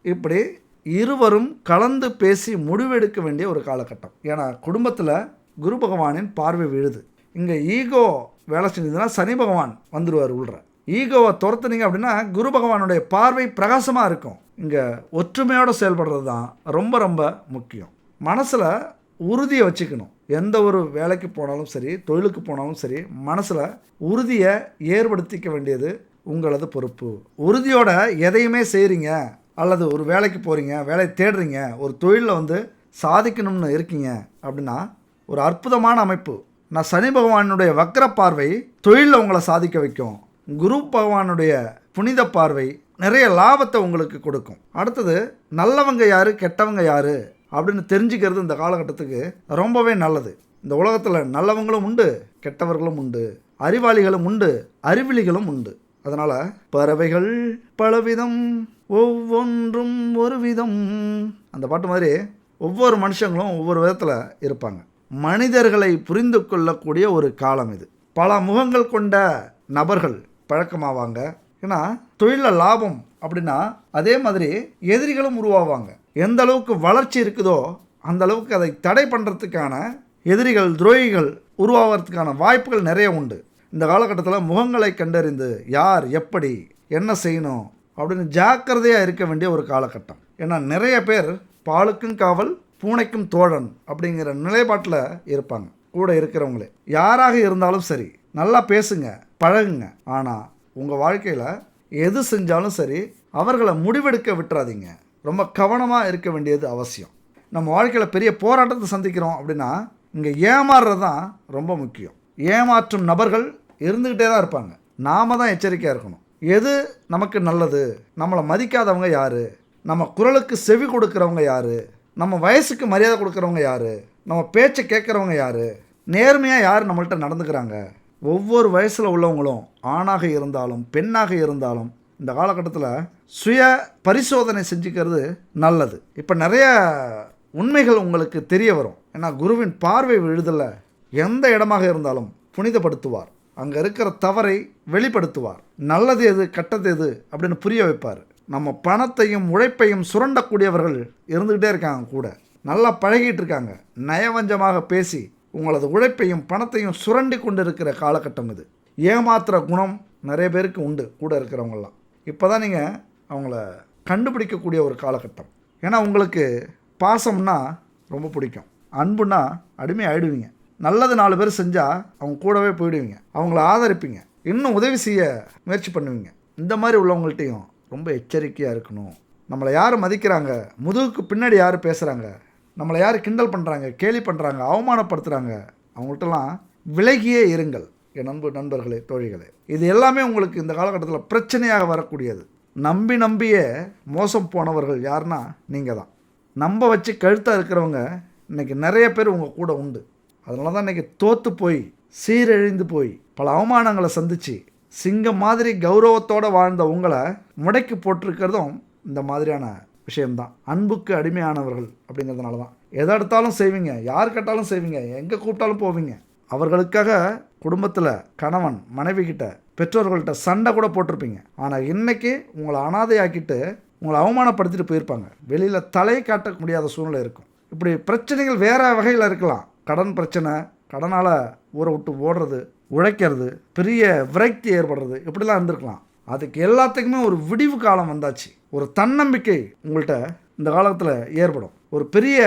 Speaker 1: இப்படி இருவரும் கலந்து பேசி முடிவெடுக்க வேண்டிய ஒரு காலகட்டம். ஏன்னா குடும்பத்தில் குரு பகவானின் பார்வை விழுது. இங்கே ஈகோ வேலை செஞ்சதுன்னா சனி பகவான் வந்துடுவார் உள்ள. ஈகோவை துரத்துனீங்க அப்படின்னா குரு பகவானுடைய பார்வை பிரகாசமாக இருக்கும். இங்கே ஒற்றுமையோடு செயல்படுறது தான் ரொம்ப ரொம்ப முக்கியம். மனசில் உறுதியை வச்சுக்கணும். எந்த ஒரு வேலைக்கு போனாலும் சரி, தொழிலுக்கு போனாலும் சரி, மனசில் உறுதியை ஏற்படுத்திக்க வேண்டியது உங்களது பொறுப்பு. உறுதியோட எதையுமே செய்கிறீங்க, அல்லது ஒரு வேலைக்கு போகிறீங்க, வேலையை தேடுறீங்க, ஒரு தொழிலில் சாதிக்கணும்னு இருக்கீங்க அப்படின்னா ஒரு அற்புதமான அமைப்பு. நான் சனி பகவானுடைய வக்ர பார்வை தொழிலில் உங்களை சாதிக்க வைக்கும். குரு பகவானுடைய புனித பார்வை நிறைய லாபத்தை உங்களுக்கு கொடுக்கும். அடுத்தது, நல்லவங்க யார் கெட்டவங்க யார் அப்படின்னு தெரிஞ்சுக்கிறது இந்த காலகட்டத்துக்கு ரொம்பவே நல்லது. இந்த உலகத்தில் நல்லவங்களும் உண்டு, கெட்டவர்களும் உண்டு, அறிவாளிகளும் உண்டு, அறிவிலிகளும் உண்டு. அதனால் பறவைகள் பலவிதம் ஒவ்வொன்றும் ஒரு விதம், அந்த பாட்டு மாதிரி ஒவ்வொரு மனுஷங்களும் ஒவ்வொரு விதத்தில் இருப்பாங்க. மனிதர்களை புரிந்து கொள்ளக்கூடிய ஒரு காலம் இது. பல முகங்கள் கொண்ட நபர்கள் பழக்கமாவாங்க. ஏன்னா தொழிலில் லாபம் அப்படின்னா அதே மாதிரி எதிரிகளும் உருவாவாங்க. எந்த அளவுக்கு வளர்ச்சி இருக்குதோ அந்த அளவுக்கு அதை தடை பண்ணுறதுக்கான எதிரிகள், துரோகிகள் உருவாகிறதுக்கான வாய்ப்புகள் நிறைய உண்டு. இந்த காலகட்டத்தில் முகங்களை கண்டறிந்து யார் எப்படி என்ன செய்யணும் அப்படின்னு ஜாக்கிரதையாக இருக்க வேண்டிய ஒரு காலகட்டம். ஏன்னா நிறைய பேர் பாலுக்கும் காவல் பூனைக்கும் தோழன் அப்படிங்கிற நிலைப்பாட்டில் இருப்பாங்க. கூட இருக்கிறவங்களே யாராக இருந்தாலும் சரி, நல்லா பேசுங்க, பழகுங்க. ஆனால் உங்கள் வாழ்க்கையில் எது செஞ்சாலும் சரி அவர்களை முடிவெடுக்க விட்டுறாதீங்க. ரொம்ப கவனமாக இருக்க வேண்டியது அவசியம். நம்ம வாழ்க்கையில் பெரிய போராட்டத்தை சந்திக்கிறோம் அப்படின்னா இங்கே ஏமாறுறது தான் ரொம்ப முக்கியம். ஏமாற்றும் நபர்கள் இருந்துக்கிட்டே தான் இருப்பாங்க. நாம் தான் எச்சரிக்கையாக இருக்கணும். எது நமக்கு நல்லது, நம்மளை மதிக்காதவங்க யார், நம்ம குரலுக்கு செவி கொடுக்குறவங்க யார், நம்ம வயசுக்கு மரியாதை கொடுக்குறவங்க யார், நம்ம பேச்சை கேட்குறவங்க யார், நேர்மையாக யார் நம்மள்கிட்ட நடந்துக்கிறாங்க. ஒவ்வொரு வயசில் உள்ளவங்களும் ஆணாக இருந்தாலும் பெண்ணாக இருந்தாலும் இந்த காலகட்டத்தில் சுய பரிசோதனை செஞ்சுக்கிறது நல்லது. இப்போ நிறைய உண்மைகள் உங்களுக்கு தெரிய வரும். ஏன்னா குருவின் பார்வை விழுதலை எந்த இடமாக இருந்தாலும் புனிதப்படுத்துவார். அங்கே இருக்கிற தவறை வெளிப்படுத்துவார். நல்லது எது கெட்டது எது அப்படின்னு புரிய வைப்பார். நம்ம பணத்தையும் உழைப்பையும் சுரண்டக்கூடியவர்கள் இருந்துக்கிட்டே இருக்காங்க. கூட நல்லா பழகிட்டு இருக்காங்க. நயவஞ்சமாக பேசி உங்களது உழைப்பையும் பணத்தையும் சுரண்டி கொண்டு இருக்கிற காலகட்டம் இது. ஏமாத்துகிற குணம் நிறைய பேருக்கு உண்டு கூட இருக்கிறவங்களாம். இப்போ தான் நீங்கள் அவங்கள கண்டுபிடிக்கக்கூடிய ஒரு காலகட்டம். ஏன்னா உங்களுக்கு பாசம்னா ரொம்ப பிடிக்கும், அன்புனா அடிமை ஆகிடுவீங்க. நல்லது 4 பேர் செஞ்சால் அவங்க கூடவே போயிடுவீங்க, அவங்கள ஆதரிப்பீங்க, இன்னும் உதவி செய்ய முயற்சி பண்ணுவீங்க. இந்த மாதிரி உள்ளவங்கள்ட்டையும் ரொம்ப எச்சரிக்கையாக இருக்கணும். நம்மளை யார் மதிக்கிறாங்க, முதுகுக்கு பின்னாடி யார் பேசுகிறாங்க, நம்மளை யார் கிண்டல் பண்ணுறாங்க, கேலி பண்ணுறாங்க, அவமானப்படுத்துகிறாங்க, அவங்கள்ட்டலாம் விலகியே இருங்கள் என் நண்பர்களே, தோழிகளே. இது எல்லாமே உங்களுக்கு இந்த காலகட்டத்தில் பிரச்சனையாக வரக்கூடியது. நம்பியே மோசம் போனவர்கள் யாருன்னா நீங்கள் தான். நம்ப வச்சு கழுத்தாக இருக்கிறவங்க இன்றைக்கி நிறைய பேர் உங்கள் கூட உண்டு. அதனால தான் இன்றைக்கி தோற்று போய் சீரழிந்து போய் பல அவமானங்களை சந்தித்து சிங்கம் மாதிரி கௌரவத்தோடு வாழ்ந்த உங்களை முடக்கி போட்டிருக்கிறதும் இந்த மாதிரியான விஷயம்தான். அன்புக்கு அடிமையானவர்கள் அப்படிங்கிறதுனால தான் எதை எடுத்தாலும் செய்வீங்க, யார் கேட்டாலும் செய்வீங்க, எங்கே கூப்பிட்டாலும் போவீங்க. அவர்களுக்காக குடும்பத்தில் கணவன் மனைவி கிட்ட பெற்றோர்கள்ட்ட சண்டை கூட போட்டிருப்பீங்க. ஆனால் இன்றைக்கி உங்களை அனாதையாக்கிட்டு உங்களை அவமானப்படுத்திட்டு போயிருப்பாங்க. வெளியில் தலை காட்ட முடியாத சூழ்நிலை இருக்கும். இப்படி பிரச்சனைகள் வேறு வகையில் இருக்கலாம். கடன் பிரச்சனை, கடனால் ஊரை விட்டு ஓடுறது, உழைக்கிறது, பெரிய விரக்தி ஏற்படுறது, இப்படிலாம் இருந்திருக்கலாம். அதுக்கு எல்லாத்துக்குமே ஒரு விடிவு காலம் வந்தாச்சு. ஒரு தன்னம்பிக்கை உங்கள்கிட்ட இந்த காலத்தில் ஏற்படும். ஒரு பெரிய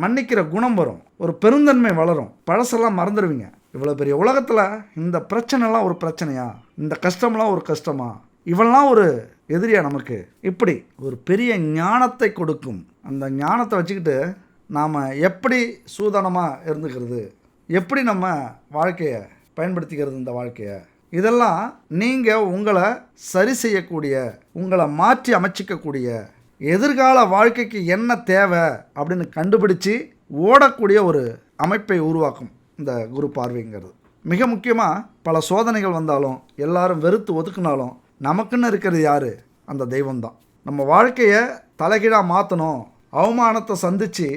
Speaker 1: மன்னிக்கிற குணம் வரும், ஒரு பெருந்தன்மை வளரும். பழசெல்லாம் மறந்துடுவீங்க. இவ்வளோ பெரிய உலகத்தில் இந்த பிரச்சனைலாம் ஒரு பிரச்சனையா, இந்த கஷ்டம்லாம் ஒரு கஷ்டமா, இவெல்லாம் ஒரு எதிரியா நமக்கு, இப்படி ஒரு பெரிய ஞானத்தை கொடுக்கும். அந்த ஞானத்தை வச்சுக்கிட்டு நாம் எப்படி சூதானமாக இருந்துக்கிறது, எப்படி நம்ம வாழ்க்கையை பயன்படுத்திக்கிறது, இந்த வாழ்க்கையை, இதெல்லாம் நீங்கள் உங்களை சரி செய்யக்கூடிய, உங்களை மாற்றி அமைச்சிக்கக்கூடிய, எதிர்கால வாழ்க்கைக்கு என்ன தேவை அப்படின்னு கண்டுபிடிச்சி ஓடக்கூடிய ஒரு அமைப்பை உருவாக்கும் இந்த குரு பார்வைங்கிறது. மிக முக்கியமாக பல சோதனைகள் வந்தாலும் எல்லாரும் வெறுத்து ஒதுக்குனாலும் நமக்குன்னு இருக்கிறது யார்? அந்த தெய்வம்தான். நம்ம வாழ்க்கையை தலைகீழாக மாற்றணும், அவமானத்தை சந்தித்து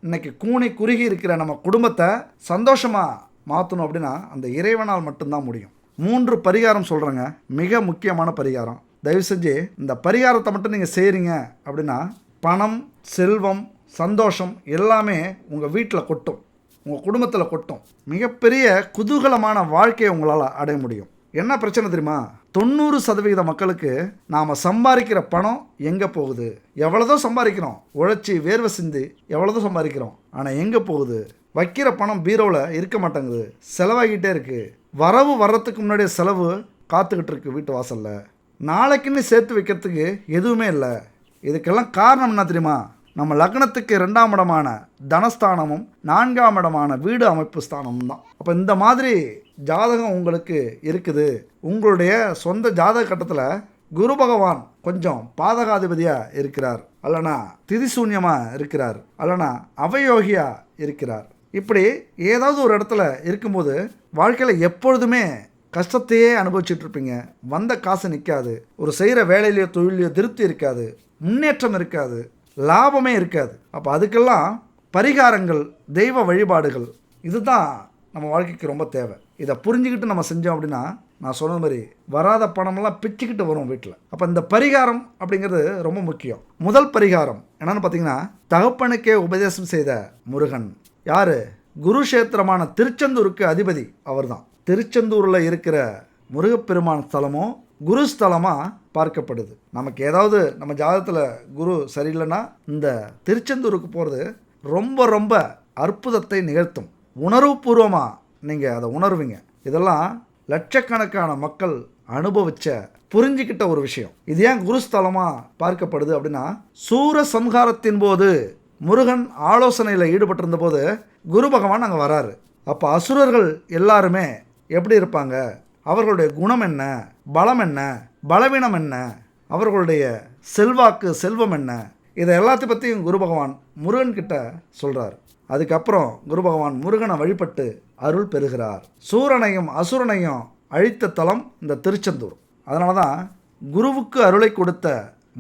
Speaker 1: இன்றைக்கி கூனி குறுகி இருக்கிற நம்ம குடும்பத்தை சந்தோஷமாக மாற்றணும் அப்படின்னா அந்த இறைவனால் மட்டும்தான் முடியும். 3 பரிகாரம் சொல்கிறேங்க, மிக முக்கியமான பரிகாரம். தயவு செஞ்சு இந்த பரிகாரத்தை மட்டும் நீங்கள் செய்கிறீங்க அப்படின்னா பணம், செல்வம், சந்தோஷம் எல்லாமே உங்கள் வீட்டில் கொட்டும், உங்கள் குடும்பத்தில் கொட்டும். மிகப்பெரிய குதூகலமான வாழ்க்கையை உங்களால் அடைய முடியும். என்ன பிரச்சனை தெரியுமா? 90% மக்களுக்கு நாம் சம்பாதிக்கிற பணம் எங்கே போகுது? எவ்வளோதோ சம்பாதிக்கிறோம், உழைச்சி வேர்வை சிந்தி எவ்வளோதோ சம்பாதிக்கிறோம், ஆனால் எங்கே போகுது? வைக்கிற பணம் பீரோவில் இருக்க மாட்டேங்குது, செலவாகிட்டே இருக்குது. வரவு வர்றதுக்கு முன்னாடியே செலவு காத்துக்கிட்டு இருக்கு வீட்டு வாசலில். நாளைக்குன்னு சேர்த்து வைக்கிறதுக்கு எதுவுமே இல்லை. இதுக்கெல்லாம் காரணம் என்ன தெரியுமா? நம்ம லக்னத்துக்கு 2ஆம் இடமான தனஸ்தானமும் 4ஆம் இடமான வீடு அமைப்பு ஸ்தானமும் தான். அப்போ இந்த மாதிரி ஜாதகம் உங்களுக்கு இருக்குது. உங்களுடைய சொந்த ஜாதக கட்டத்தில் குரு பகவான் கொஞ்சம் பாதகாதிபதியாக இருக்கிறார், அல்லனா திதிசூன்யமாக இருக்கிறார், அல்லனா அவயோகியாக இருக்கிறார். இப்படி ஏதாவது ஒரு இடத்துல இருக்கும்போது வாழ்க்கையில் எப்பொழுதுமே கஷ்டத்தையே அனுபவிச்சுட்டு இருப்பீங்க. வந்த காசு நிற்காது, ஒரு செய்கிற வேலையிலையோ தொழிலையோ திருப்தி இருக்காது, முன்னேற்றம் இருக்காது, லாபமே இருக்காது. அப்போ அதுக்கெல்லாம் பரிகாரங்கள், தெய்வ வழிபாடுகள் இதுதான் நம்ம வாழ்க்கைக்கு ரொம்ப தேவை. இதை புரிஞ்சுக்கிட்டு நம்ம செஞ்சோம் அப்படின்னா, நான் சொன்ன மாதிரி வராத பணமெல்லாம் பிச்சுக்கிட்டு வரும் வீட்டில். அப்போ இந்த பரிகாரம் அப்படிங்கிறது ரொம்ப முக்கியம். முதல் பரிகாரம் என்னென்னு பார்த்தீங்கன்னா, தகப்பனுக்கே உபதேசம் செய்த முருகன். யார்? குருஷேத்திரமான திருச்செந்தூருக்கு அதிபதி அவர் தான். திருச்செந்தூரில் இருக்கிற முருகப்பெருமான் ஸ்தலமும் குரு ஸ்தலமாக பார்க்கப்படுது. நமக்கு ஏதாவது நம்ம ஜாதகத்தில் குரு சரியில்லைன்னா இந்த திருச்செந்தூருக்கு போகிறது ரொம்ப ரொம்ப அற்புதத்தை நிகழ்த்தும். உணர்வுபூர்வமாக நீங்கள் அதை உணர்வீங்க. இதெல்லாம் லட்சக்கணக்கான மக்கள் அனுபவிச்ச புரிஞ்சிக்கிட்ட ஒரு விஷயம். இது ஏன் குருஸ்தலமாக பார்க்கப்படுது அப்படின்னா, சூர சம்ஹாரத்தின் போது முருகன் ஆலோசனையில் ஈடுபட்டிருந்த போது குரு பகவான் அங்கே வராரு. அப்போ அசுரர்கள் எல்லாருமே எப்படி இருப்பாங்க, அவர்களுடைய குணம் என்ன, பலம் என்ன, பலவீனம் என்ன, அவர்களுடைய செல்வாக்கு செல்வம் என்ன, இதை எல்லாத்தையும் பற்றியும் குரு பகவான் முருகன்கிட்ட சொல்கிறார். அதுக்கப்புறம் குரு பகவான் முருகனை வழிபட்டு அருள் பெறுகிறார். சூரனையும் அசுரனையும் அழித்த தலம் இந்த திருச்செந்தூர். அதனால தான் குருவுக்கு அருளை கொடுத்த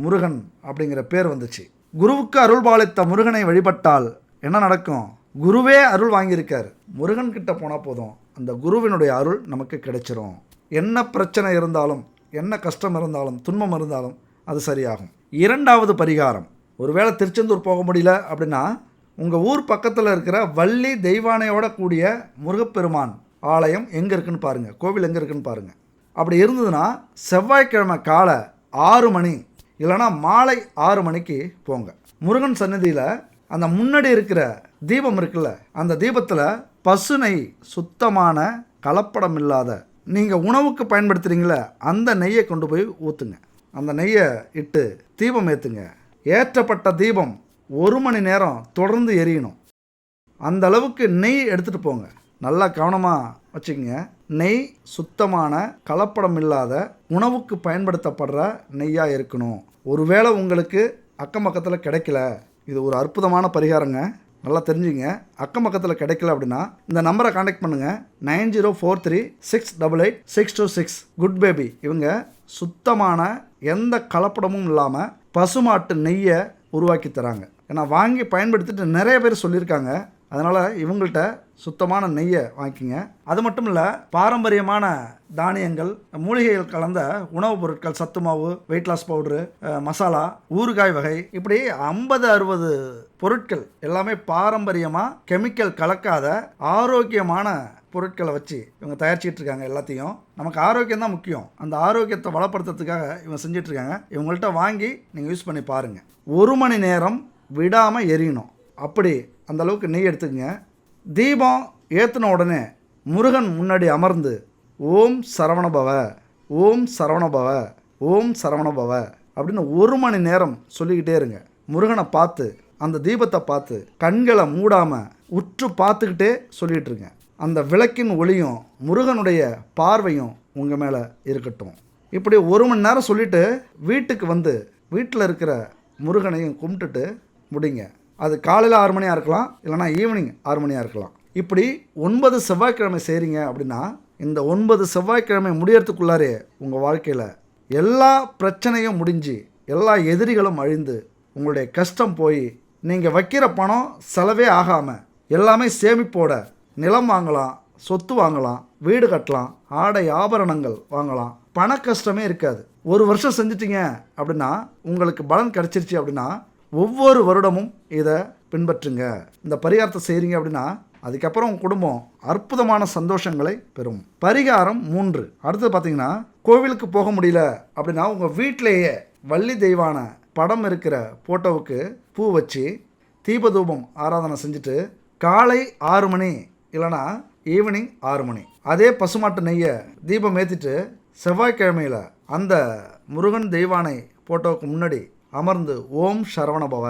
Speaker 1: முருகன் அப்படிங்கிற பேர் வந்துச்சு. குருவுக்கு அருள் பாலித்த முருகனை வழிபட்டால் என்ன நடக்கும்? குருவே அருள் வாங்கியிருக்கார். முருகன் கிட்ட போனால் போதும், அந்த குருவினுடைய அருள் நமக்கு கிடைச்சிரும். என்ன பிரச்சனை இருந்தாலும், என்ன கஷ்டம் இருந்தாலும், துன்பம் இருந்தாலும் அது சரியாகும். 2வது பரிகாரம், ஒருவேளை திருச்செந்தூர் போக முடியல அப்படின்னா, உங்கள் ஊர் பக்கத்தில் இருக்கிற வள்ளி தெய்வானையோட கூடிய முருகப்பெருமான் ஆலயம் எங்கே இருக்குன்னு பாருங்கள், கோவில் எங்கே இருக்குன்னு பாருங்கள். அப்படி இருந்ததுன்னா செவ்வாய்க்கிழமை காலை 6 மணி இல்லைனா மாலை 6 மணிக்கு போங்க. முருகன் சன்னதியில் அந்த முன்னாடி இருக்கிற தீபம் இருக்குல்ல, அந்த தீபத்தில் பசு நெய், சுத்தமான கலப்படம் இல்லாத, நீங்கள் உணவுக்கு பயன்படுத்துகிறீங்களே அந்த நெய்யை கொண்டு போய் ஊற்றுங்க. அந்த நெய்யை இட்டு தீபம் ஏற்றுங்க. ஏற்றப்பட்ட தீபம் 1 மணி நேரம் தொடர்ந்து எரியணும். அந்த அளவுக்கு நெய் எடுத்துகிட்டு போங்க. நல்லா கவனமாக வச்சுக்கோங்க. நெய் சுத்தமான கலப்படம் இல்லாத உணவுக்கு பயன்படுத்தப்படுற நெய்யாக இருக்கணும். ஒருவேளை உங்களுக்கு அக்கம் பக்கத்தில் கிடைக்கல, இது ஒரு அற்புதமான பரிகாரங்க, நல்லா தெரிஞ்சுங்க. அக்கம் பக்கத்தில் கிடைக்கல அப்படின்னா இந்த நம்பரை கான்டாக்ட் பண்ணுங்கள். 9043368826. குட் பேபி இவங்க சுத்தமான எந்த கலப்படமும் இல்லாமல் பசுமாட்டு நெய்யை உருவாக்கி தராங்க. ஏன்னா வாங்கி பயன்படுத்திட்டு நிறைய பேர் சொல்லியிருக்காங்க. அதனால் இவங்கள்ட்ட சுத்தமான நெய்யை வாங்கிக்கிங்க. அது மட்டும் இல்லை, பாரம்பரியமான தானியங்கள், மூலிகைகள் கலந்த உணவுப் பொருட்கள், சத்து மாவு, வெயிட் லாஸ் பவுட்ரு, மசாலா, ஊறுகாய் வகை, இப்படி 50-60 பொருட்கள் எல்லாமே பாரம்பரியமாக கெமிக்கல் கலக்காத ஆரோக்கியமான பொருட்களை வச்சு இவங்க தயாரிச்சிட்டு இருக்காங்க. எல்லாத்தையும் நமக்கு ஆரோக்கியம் தான் முக்கியம். அந்த ஆரோக்கியத்தை வளப்படுத்துறதுக்காக இவங்க செஞ்சிட்ருக்காங்க. இவங்கள்ட்ட வாங்கி நீங்கள் யூஸ் பண்ணி பாருங்கள். 1 மணி நேரம் விடாமல் எரியணும். அப்படி அந்த அளவுக்கு நெய் எடுத்துக்கங்க. தீபம் ஏற்றின உடனே முருகன் முன்னாடி அமர்ந்து ஓம் சரவணபவ, ஓம் சரவணபவ, ஓம் சரவணபவ அப்படின்னு 1 மணி நேரம் சொல்லிக்கிட்டே இருங்க. முருகனை பார்த்து, அந்த தீபத்தை பார்த்து கண்களை மூடாமல் உற்று பார்த்துக்கிட்டே சொல்லிகிட்டு இருங்க. அந்த விளக்கின் ஒளியும் முருகனுடைய பார்வையும் உங்கள் மேலே இருக்கட்டும். இப்படி 1 மணி நேரம் சொல்லிவிட்டு வீட்டுக்கு வந்து வீட்டில் இருக்கிற முருகனையும் கும்பிட்டுட்டு முடிங்க. அது காலையில் 6 மணியாக இருக்கலாம், இல்லைனா ஈவினிங் 6 மணியாக இருக்கலாம். இப்படி 9 செவ்வாய்க்கிழமை செய்கிறீங்க அப்படின்னா, இந்த 9 செவ்வாய்க்கிழமை முடியறதுக்குள்ளாரே உங்கள் வாழ்க்கையில் எல்லா பிரச்சனையும் முடிஞ்சு, எல்லா எதிரிகளும் அழிந்து, உங்களுடைய கஷ்டம் போய், நீங்கள் வைக்கிற பணம் செலவே ஆகாமல் எல்லாமே சேமிப்போட நிலம் வாங்கலாம், சொத்து வாங்கலாம், வீடு கட்டலாம், ஆடை ஆபரணங்கள் வாங்கலாம், பண கஷ்டமே இருக்காது. 1 வருஷம் செஞ்சிட்டிங்க அப்படின்னா உங்களுக்கு பலன் கிடச்சிருச்சு அப்படின்னா ஒவ்வொரு வருடமும் இதை பின்பற்றுங்க. இந்த பரிகாரத்தை செய்கிறீங்க அப்படின்னா அதுக்கப்புறம் உங்கள் குடும்பம் அற்புதமான சந்தோஷங்களை பெறும். பரிகாரம் 3. அடுத்தது பார்த்தீங்கன்னா, கோவிலுக்கு போக முடியல அப்படின்னா உங்கள் வீட்டிலேயே வள்ளி தெய்வான படம் இருக்கிற ஃபோட்டோவுக்கு பூ வச்சு தீபதூபம் ஆராதனை செஞ்சுட்டு காலை 6 மணி இல்லைனா ஈவினிங் 6 மணி அதே பசுமாட்டு நெய்யை தீபம் ஏற்றிட்டு செவ்வாய்க்கிழமையில் அந்த முருகன் தெய்வானை ஃபோட்டோவுக்கு முன்னாடி அமர்ந்து ஓம் சரவணபவ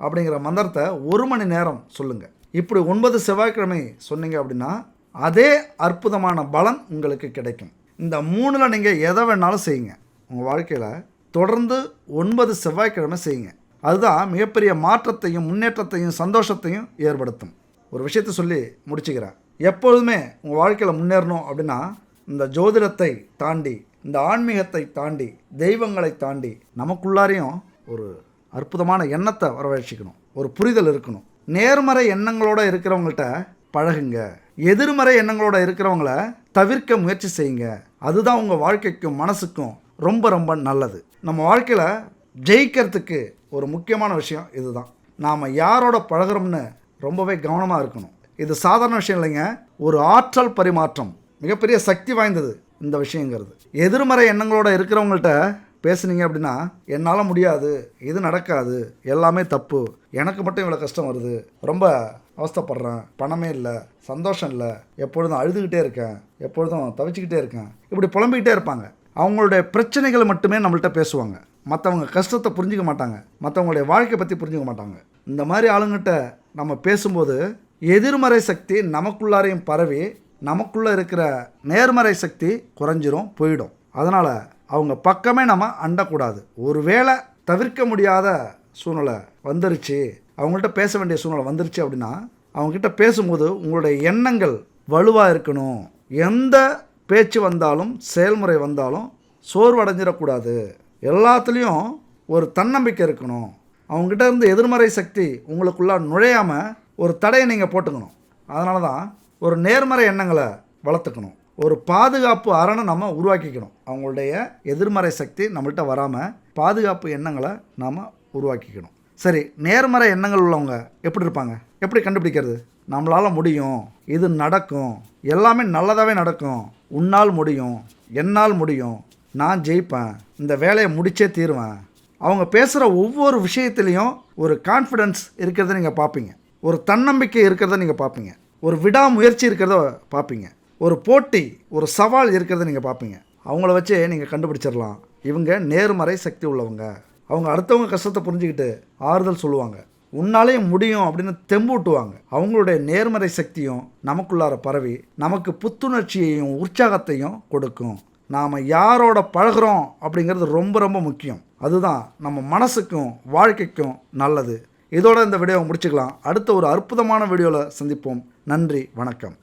Speaker 1: அப்படிங்கிற மந்திரத்தை 1 மணி நேரம் சொல்லுங்கள். இப்படி 9 செவ்வாய்க்கிழமை சொன்னீங்க அப்படின்னா அதே அற்புதமான பலன் உங்களுக்கு கிடைக்கும். இந்த 3ல் நீங்கள் எதை வேணாலும் செய்யுங்க. உங்கள் வாழ்க்கையில் தொடர்ந்து 9 செவ்வாய்க்கிழமை செய்யுங்க. அதுதான் மிகப்பெரிய மாற்றத்தையும் முன்னேற்றத்தையும் சந்தோஷத்தையும் ஏற்படுத்தும். ஒரு விஷயத்தை சொல்லி முடிச்சுக்கிறேன். எப்பொழுதுமே உங்கள் வாழ்க்கையில் முன்னேறணும் அப்படின்னா இந்த ஜோதிடத்தை தாண்டி, இந்த ஆன்மீகத்தை தாண்டி, தெய்வங்களை தாண்டி நமக்குள்ளாரையும் ஒரு அற்புதமான எண்ணத்தை வரவழைச்சிக்கணும். ஒரு புரிதல் இருக்கணும். நேர்மறை எண்ணங்களோடு இருக்கிறவங்கள்ட்ட பழகுங்க. எதிர்மறை எண்ணங்களோட இருக்கிறவங்கள தவிர்க்க முயற்சி செய்யுங்க. அதுதான் உங்கள் வாழ்க்கைக்கும் மனசுக்கும் ரொம்ப ரொம்ப நல்லது. நம்ம வாழ்க்கையில் ஜெயிக்கிறதுக்கு ஒரு முக்கியமான விஷயம் இதுதான். நாம் யாரோட பழகிறோம்னு ரொம்பவே கவனமாக இருக்கணும். இது சாதாரண விஷயம் இல்லைங்க. ஒரு ஆற்றல் பரிமாற்றம், மிகப்பெரிய சக்தி வாய்ந்தது இந்த விஷயங்கிறது. எதிர்மறை எண்ணங்களோட இருக்கிறவங்கள்ட்ட பேசுனீங்க அப்படின்னா என்னால் முடியாது, இது நடக்காது, எல்லாமே தப்பு, எனக்கு மட்டும் இவ்வளோ கஷ்டம் வருது, ரொம்ப அவஸ்தைப்படுறேன், பணமே இல்லை, சந்தோஷம் இல்லை, எப்பொழுதும் அழுதுகிட்டே இருக்கேன், எப்பொழுதும் தவிச்சிக்கிட்டே இருக்கேன், இப்படி புலம்பிக்கிட்டே இருப்பாங்க. அவங்களுடைய பிரச்சனைகளை மட்டுமே நம்மள்கிட்ட பேசுவாங்க. மற்றவங்க கஷ்டத்தை புரிஞ்சிக்க மாட்டாங்க, மற்றவங்களுடைய வாழ்க்கை பற்றி புரிஞ்சிக்க மாட்டாங்க. இந்த மாதிரி ஆளுங்கிட்ட நம்ம பேசும்போது எதிர்மறை சக்தி நமக்குள்ளாரையும் பரவி நமக்குள்ளே இருக்கிற நேர்மறை சக்தி குறைஞ்சிரும், போயிடும். அதனால் அவங்க பக்கமே நம்ம அண்டக்கூடாது. ஒரு வேளை தவிர்க்க முடியாத சூழ்நிலை வந்துருச்சு, அவங்கள்ட்ட பேச வேண்டிய சூழ்நிலை வந்துருச்சு அப்படின்னா அவங்கக்கிட்ட பேசும்போது உங்களுடைய எண்ணங்கள் வலுவாக இருக்கணும். எந்த பேச்சு வந்தாலும் செயல்முறை வந்தாலும் சோர்வடைஞ்சிடக்கூடாது. எல்லாத்துலேயும் ஒரு தன்னம்பிக்கை இருக்கணும். அவங்ககிட்ட இருந்து எதிர்மறை சக்தி உங்களுக்குள்ளே நுழையாமல் ஒரு தடையை நீங்கள் போட்டுக்கணும். அதனால தான் ஒரு நேர்மறை எண்ணங்களை வளர்த்துக்கணும். ஒரு பாதுகாப்பு அரணை நம்ம உருவாக்கிக்கணும். அவங்களுடைய எதிர்மறை சக்தி நம்மள்கிட்ட வராமல் பாதுகாப்பு எண்ணங்களை நாம் உருவாக்கிக்கணும். சரி, நேர்மறை எண்ணங்கள் உள்ளவங்க எப்படி இருப்பாங்க? எப்படி கண்டுபிடிக்கிறது? நம்மளால் முடியும், இது நடக்கும், எல்லாமே நல்லதாகவே நடக்கும், உன்னால் முடியும், என்னால் முடியும், நான் ஜெயிப்பேன், இந்த வேலையை முடிச்சே தீருவேன். அவங்க பேசுகிற ஒவ்வொரு விஷயத்துலேயும் ஒரு கான்ஃபிடென்ஸ் இருக்கிறத நீங்கள் பார்ப்பீங்க. ஒரு தன்னம்பிக்கை இருக்கிறத நீங்கள் பார்ப்பீங்க. ஒரு விடாமுயற்சி இருக்கிறத பார்ப்பீங்க. ஒரு போட்டி, ஒரு சவால் இருக்கிறத நீங்கள் பார்ப்பீங்க. அவங்கள வச்சே நீங்கள் கண்டுபிடிச்சிடலாம் இவங்க நேர்மறை சக்தி உள்ளவங்க. அவங்க அடுத்தவங்க கஷ்டத்தை புரிஞ்சுக்கிட்டு ஆறுதல் சொல்லுவாங்க, உன்னாலேயும் முடியும் அப்படின்னு தெம்பூட்டுவாங்க. அவங்களுடைய நேர்மறை சக்தியும் நமக்குள்ளார பரவி நமக்கு புத்துணர்ச்சியையும் உற்சாகத்தையும் கொடுக்கும். நாம் யாரோட பழகிறோம் அப்படிங்கிறது ரொம்ப ரொம்ப முக்கியம். அதுதான் நம்ம மனசுக்கும் வாழ்க்கைக்கும் நல்லது. இதோட இந்த வீடியோவை முடிச்சுக்கலாம். அடுத்த ஒரு அற்புதமான வீடியோவில் சந்திப்போம். நன்றி, வணக்கம்.